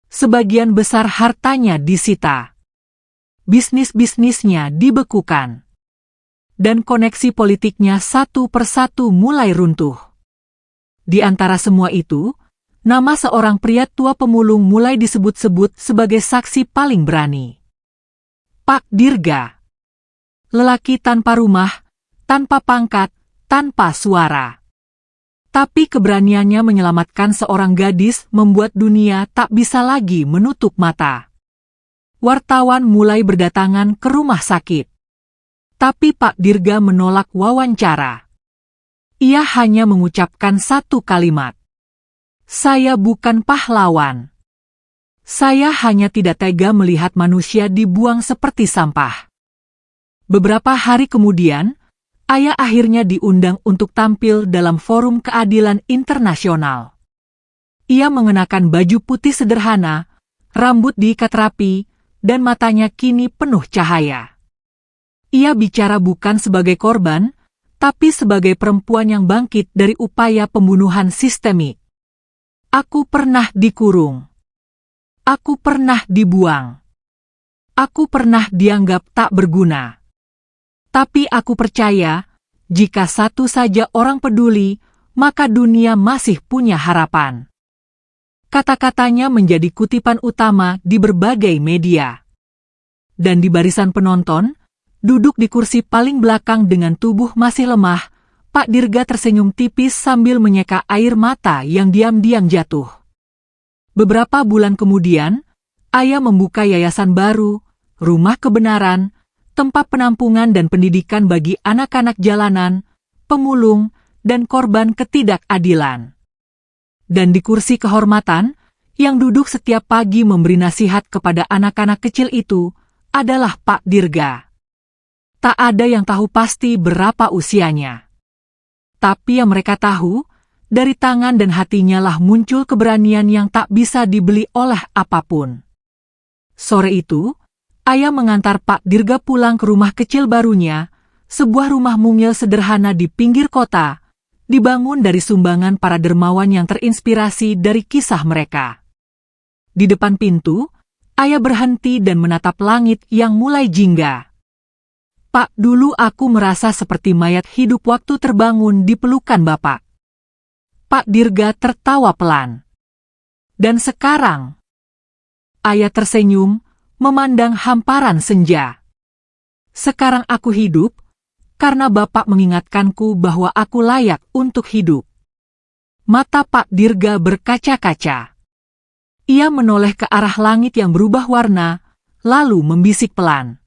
Sebagian besar hartanya disita. Bisnis-bisnisnya dibekukan. Dan koneksi politiknya satu persatu mulai runtuh. Di antara semua itu, nama seorang pria tua pemulung mulai disebut-sebut sebagai saksi paling berani. Pak Dirga. Lelaki tanpa rumah, tanpa pangkat, tanpa suara. Tapi keberaniannya menyelamatkan seorang gadis membuat dunia tak bisa lagi menutup mata. Wartawan mulai berdatangan ke rumah sakit. Tapi Pak Dirga menolak wawancara. Ia hanya mengucapkan satu kalimat. Saya bukan pahlawan. Saya hanya tidak tega melihat manusia dibuang seperti sampah. Beberapa hari kemudian, Ayah akhirnya diundang untuk tampil dalam forum keadilan internasional. Ia mengenakan baju putih sederhana, rambut diikat rapi, dan matanya kini penuh cahaya. Ia bicara bukan sebagai korban, tapi sebagai perempuan yang bangkit dari upaya pembunuhan sistemik. Aku pernah dikurung. Aku pernah dibuang. Aku pernah dianggap tak berguna. Tapi aku percaya, jika satu saja orang peduli, maka dunia masih punya harapan. Kata-katanya menjadi kutipan utama di berbagai media. Dan di barisan penonton, duduk di kursi paling belakang dengan tubuh masih lemah, Pak Dirga tersenyum tipis sambil menyeka air mata yang diam-diam jatuh. Beberapa bulan kemudian, Ayah membuka yayasan baru, Rumah Kebenaran, tempat penampungan dan pendidikan bagi anak-anak jalanan, pemulung, dan korban ketidakadilan. Dan di kursi kehormatan, yang duduk setiap pagi memberi nasihat kepada anak-anak kecil itu, adalah Pak Dirga. Tak ada yang tahu pasti berapa usianya. Tapi yang mereka tahu, dari tangan dan hatinya lah muncul keberanian yang tak bisa dibeli oleh apapun. Sore itu, Ayah mengantar Pak Dirga pulang ke rumah kecil barunya, sebuah rumah mungil sederhana di pinggir kota, dibangun dari sumbangan para dermawan yang terinspirasi dari kisah mereka. Di depan pintu, Ayah berhenti dan menatap langit yang mulai jingga. Pak, dulu aku merasa seperti mayat hidup waktu terbangun di pelukan Bapak. Pak Dirga tertawa pelan. Dan sekarang? Ayah tersenyum, memandang hamparan senja. Sekarang aku hidup, karena Bapak mengingatkanku bahwa aku layak untuk hidup. Mata Pak Dirga berkaca-kaca. Ia menoleh ke arah langit yang berubah warna, lalu membisik pelan.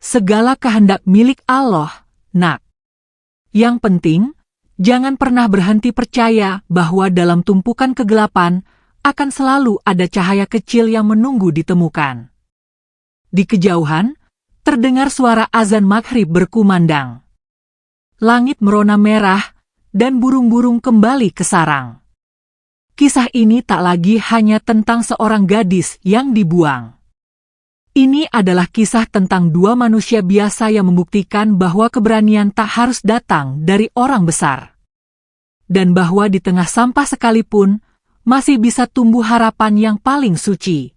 Segala kehendak milik Allah, Nak. Yang penting, jangan pernah berhenti percaya bahwa dalam tumpukan kegelapan akan selalu ada cahaya kecil yang menunggu ditemukan. Di kejauhan, terdengar suara azan maghrib berkumandang. Langit merona merah, dan burung-burung kembali ke sarang. Kisah ini tak lagi hanya tentang seorang gadis yang dibuang. Ini adalah kisah tentang dua manusia biasa yang membuktikan bahwa keberanian tak harus datang dari orang besar. Dan bahwa di tengah sampah sekalipun, masih bisa tumbuh harapan yang paling suci.